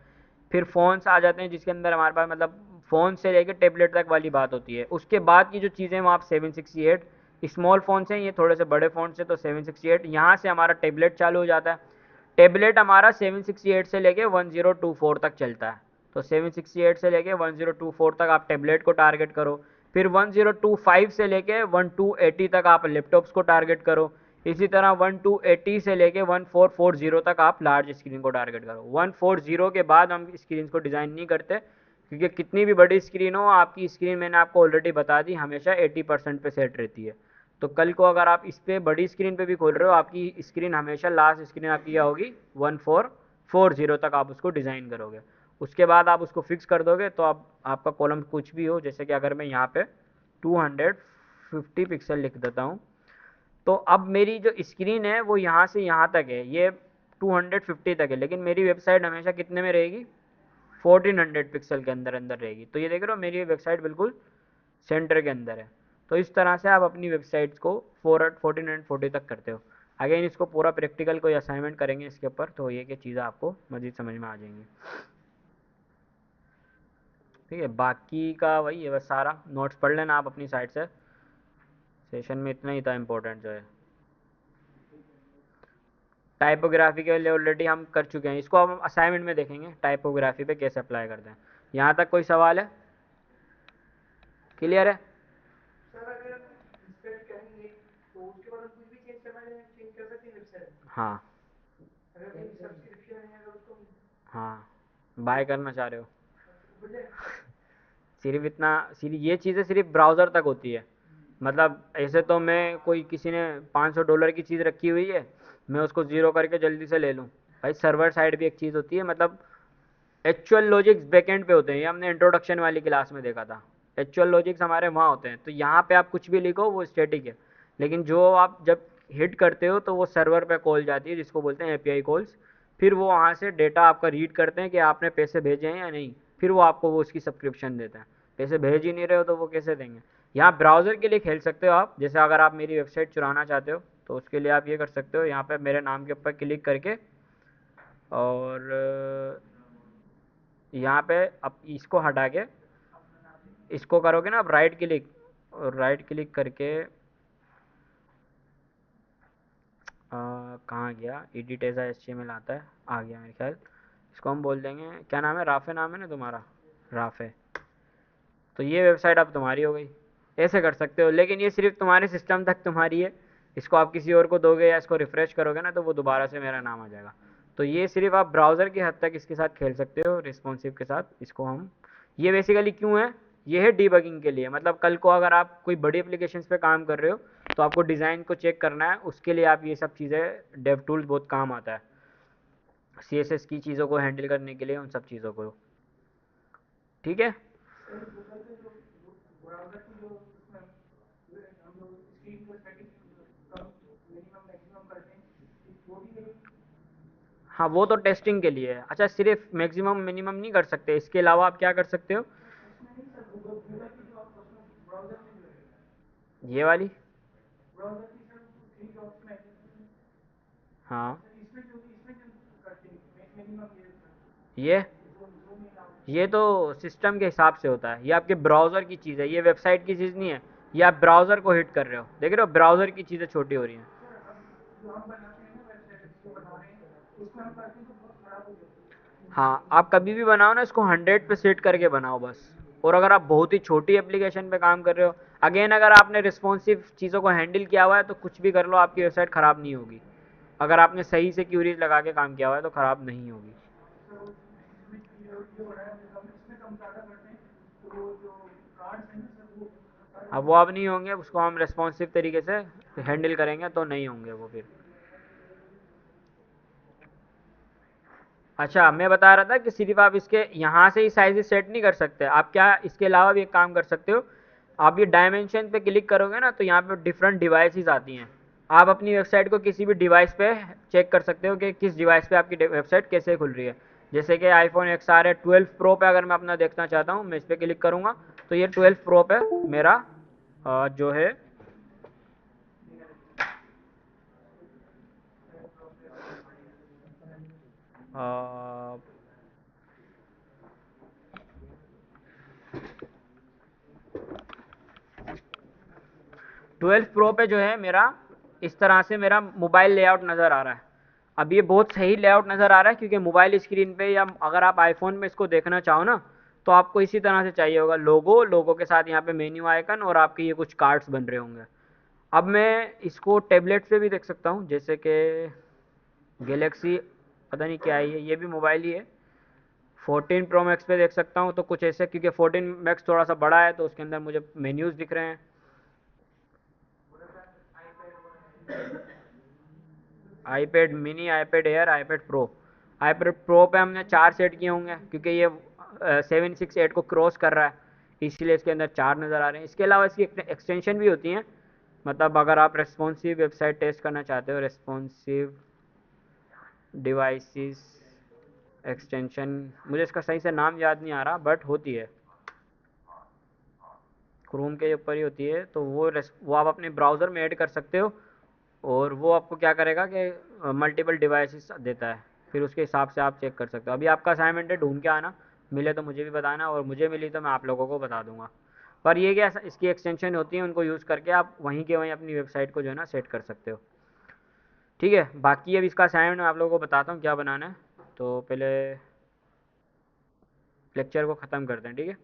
फिर फ़ोन्स आ जाते हैं जिसके अंदर हमारे पास मतलब फ़ोन से लेकर टेबलेट तक वाली बात होती है। उसके बाद की जो चीज़ें वो आप 768 स्मॉल फ़ोन्स हैं, ये थोड़े से बड़े फ़ोन्स हैं, तो 768 यहाँ से हमारा टेबलेट चालू हो जाता है। टेबलेट हमारा 768 से लेके 1024 तक चलता है। तो 768 से लेके 1024 तक आप टेबलेट को टारगेट करो। फिर 1025 से लेके 1280 तक आप लैपटॉप्स को टारगेट करो। इसी तरह 1280 से लेके 1440 तक आप लार्ज स्क्रीन को टारगेट करो। 140 के बाद हम स्क्रीन को डिज़ाइन नहीं करते, क्योंकि कितनी भी बड़ी स्क्रीन हो, आपकी स्क्रीन मैंने आपको ऑलरेडी बता दी हमेशा 80% पे सेट रहती है। तो कल को अगर आप इस पे बड़ी स्क्रीन पे भी खोल रहे हो, आपकी स्क्रीन हमेशा लास्ट स्क्रीन आपकी क्या होगी, 1440 तक आप उसको डिज़ाइन करोगे। उसके बाद आप उसको फिक्स कर दोगे, तो आप आपका कॉलम कुछ भी हो, जैसे कि अगर मैं यहाँ पे 250 पिक्सल लिख देता हूँ, तो अब मेरी जो स्क्रीन है वो यहाँ से यहाँ तक है, ये 250 तक है, लेकिन मेरी वेबसाइट हमेशा कितने में रहेगी, 1400 पिक्सल के अंदर अंदर रहेगी। तो ये देख रहे हो मेरी वेबसाइट बिल्कुल सेंटर के अंदर है। तो इस तरह से आप अपनी वेबसाइट्स को 1440 तक करते हो। अगेन इसको पूरा प्रैक्टिकल कोई असाइनमेंट करेंगे इसके ऊपर, तो ये कि चीज़ें आपको मज़ीद समझ में आ जाएंगी। ठीक है, बाकी का वही है, बस सारा नोट्स पढ़ लेना आप अपनी साइड से। सेशन में इतना ही था इम्पोर्टेंट जो है। टाइपोग्राफी के लिए ऑलरेडी हम कर चुके हैं, इसको हम असाइनमेंट में देखेंगे टाइपोग्राफी पे कैसे अप्लाई करते हैं। यहाँ तक कोई सवाल है, क्लियर है? सर अगर हम इंस्पेक्ट करेंगे तो उसके बाद हम कुछ भी चेंज करना है, चेंज कर सकते हैं वेबसाइट में? हाँ अगर कोई सब्सक्रिप्शन है अगर उसको हाँ, बाय करना चाह रहे हो, खुल जाए। सिर्फ इतना, सिर्फ ये चीज़ें सिर्फ ब्राउज़र तक होती है। मतलब ऐसे तो मैं कोई किसी ने $500 की चीज़ रखी हुई है, मैं उसको ज़ीरो करके जल्दी से ले लूँ, भाई सर्वर साइड भी एक चीज़ होती है। मतलब एक्चुअल लॉजिक्स बैकएंड पे होते हैं, ये हमने इंट्रोडक्शन वाली क्लास में देखा था। एक्चुअल लॉजिक्स हमारे वहाँ होते हैं, तो यहाँ पे आप कुछ भी लिखो वो स्टैटिक है, लेकिन जो आप जब हिट करते हो तो वो सर्वर पे कॉल जाती है जिसको बोलते हैं एपीआई कॉल्स। फिर वो वहाँ से डेटा आपका रीड करते हैं कि आपने पैसे भेजे हैं या नहीं, फिर वो आपको वो उसकी सब्सक्रिप्शन देते हैं। पैसे भेज ही नहीं रहे हो तो वो कैसे देंगे। यहाँ ब्राउज़र के लिए खेल सकते हो आप, जैसे अगर आप मेरी वेबसाइट चुराना चाहते हो तो उसके लिए आप ये कर सकते हो, यहाँ पे मेरे नाम के ऊपर क्लिक करके, और यहाँ पे अब इसको हटा के इसको करोगे ना आप राइट क्लिक, और राइट क्लिक करके कहाँ गया, एडिट एज HTML आता है, आ गया मेरे ख्याल। इसको हम बोल देंगे, क्या नाम है, राफे नाम है ना तुम्हारा, राफे। तो ये वेबसाइट अब तुम्हारी हो गई। ऐसे कर सकते हो, लेकिन ये सिर्फ तुम्हारे सिस्टम तक तुम्हारी है। इसको आप किसी और को दोगे या इसको रिफ़्रेश करोगे ना तो वो दोबारा से मेरा नाम आ जाएगा। तो ये सिर्फ आप ब्राउज़र की हद तक इसके साथ खेल सकते हो, रिस्पॉन्सिव के साथ। इसको हम ये बेसिकली क्यों है, ये है डीबगिंग के लिए, मतलब कल को अगर आप कोई बड़ी एप्लीकेशंस पे काम कर रहे हो तो आपको डिज़ाइन को चेक करना है, उसके लिए आप ये सब चीज़ें डेव टूल्स बहुत काम आता है, सीएसएस की चीज़ों को हैंडल करने के लिए, उन सब चीज़ों को। ठीक है। सर गूगल पे जो ब्राउज़र की जो उसमें हम लोग स्क्रीन को सेटिंग कम मिनिमम मैक्सिमम करते हैं, वो भी है। हाँ वो तो टेस्टिंग के लिए है। अच्छा, सिर्फ मैक्सिमम मिनिमम नहीं कर सकते, इसके अलावा आप क्या कर सकते हो? उसमें नहीं सर, गूगल गूगल की जो आप उसमें ब्राउज़र में जो है, ये वाली। ब्राउज़र की सर थ्री डॉट्स में, हाँ। सर इसमें जो करते हैं मिनिमम ये ये जो इन आउट। ये तो सिस्टम के हिसाब से होता है, ये आपके ब्राउज़र की चीज़ है, ये वेबसाइट की चीज़ नहीं है। ये आप ब्राउज़र को हिट कर रहे हो, देख रहे हो ब्राउज़र की चीज़ें छोटी हो रही हैं। सर अब जो हम बनाते हैं ना वेबसाइट जो बना रहे हैं उसमें हम करते हैं तो बहुत खराब हो जाती है। हाँ, आप कभी भी बनाओ ना इसको 100 पे सेट करके बनाओ बस। और अगर आप बहुत ही छोटी एप्लीकेशन पे काम कर रहे हो, अगेन अगर आपने रिस्पॉन्सिव चीज़ों को हैंडल किया हुआ है तो कुछ भी कर लो, आपकी वेबसाइट ख़राब नहीं होगी। अगर आपने सही से क्यूरीज लगा के काम किया हुआ है तो ख़राब नहीं होगी। सर वो इसमें ये बड़ा है, हम इसमें कम ज़्यादा करते हैं तो वो जो कार्ड्स हैं ना सर वो अब वो अब नहीं होंगे, उसको हम रिस्पॉन्सिव तरीके से हैंडल करेंगे तो नहीं होंगे वो फिर। अच्छा, मैं बता रहा था कि सिर्फ आप इसके यहाँ से ही साइज़ सेट नहीं कर सकते, आप क्या इसके अलावा भी एक काम कर सकते हो। आप ये डायमेंशन पे क्लिक करोगे ना तो यहाँ पे डिफरेंट डिवाइसेस आती हैं। आप अपनी वेबसाइट को किसी भी डिवाइस पे चेक कर सकते हो कि किस डिवाइस पे आपकी वेबसाइट कैसे खुल रही है। जैसे कि आईफोन XR है 12 प्रो पे, अगर मैं अपना देखना चाहता हूँ, मैं इस पर क्लिक करूँगा तो ये 12 प्रो पे मेरा जो है 12 प्रो पे जो है मेरा इस तरह से मेरा मोबाइल लेआउट नज़र आ रहा है। अब ये बहुत सही लेआउट नज़र आ रहा है क्योंकि मोबाइल स्क्रीन पे, या अगर आप आईफोन में इसको देखना चाहो ना तो आपको इसी तरह से चाहिए होगा, लोगो लोगो के साथ यहाँ पे मेन्यू आइकन और आपके ये कुछ कार्ड्स बन रहे होंगे। अब मैं इसको टैबलेट पे भी देख सकता हूँ, जैसे कि गैलेक्सी, पता नहीं क्या है ये भी मोबाइल ही है। 14 प्रो मैक्स पे देख सकता हूँ तो कुछ ऐसे, क्योंकि 14 मैक्स थोड़ा सा बड़ा है तो उसके अंदर मुझे मेन्यूज़ दिख रहे हैं। IPad mini, iPad air, iPad pro. IPad pro पे हमने 4 सेट किए होंगे क्योंकि ये 768 को क्रॉस कर रहा है, इसीलिए इसके अंदर 4 नज़र आ रहे हैं। इसके अलावा इसकी एक्सटेंशन भी होती हैं, मतलब अगर आप रेस्पॉन्सिव वेबसाइट टेस्ट करना चाहते हो, रेस्पॉन्सिव डिवाइसेस एक्सटेंशन, मुझे इसका सही से नाम याद नहीं आ रहा बट होती है, क्रोम के ऊपर ही होती है, तो वो आप अपने ब्राउज़र में ऐड कर सकते हो। और वो आपको क्या करेगा कि मल्टीपल डिवाइसेस देता है, फिर उसके हिसाब से आप चेक कर सकते हो। अभी आपका असाइनमेंट है, ढूंढ के आना, मिले तो मुझे भी बताना, और मुझे मिली तो मैं आप लोगों को बता दूंगा। पर ये क्या, इसकी एक्सटेंशन होती है, उनको यूज़ करके आप वहीं के वहीं अपनी वेबसाइट को जो है ना सेट कर सकते हो। ठीक है, बाकी अब इसका असाइनमेंट मैं आप लोगों को बताता हूँ क्या बनाना है, तो पहले लेक्चर को ख़त्म करते हैं, ठीक है।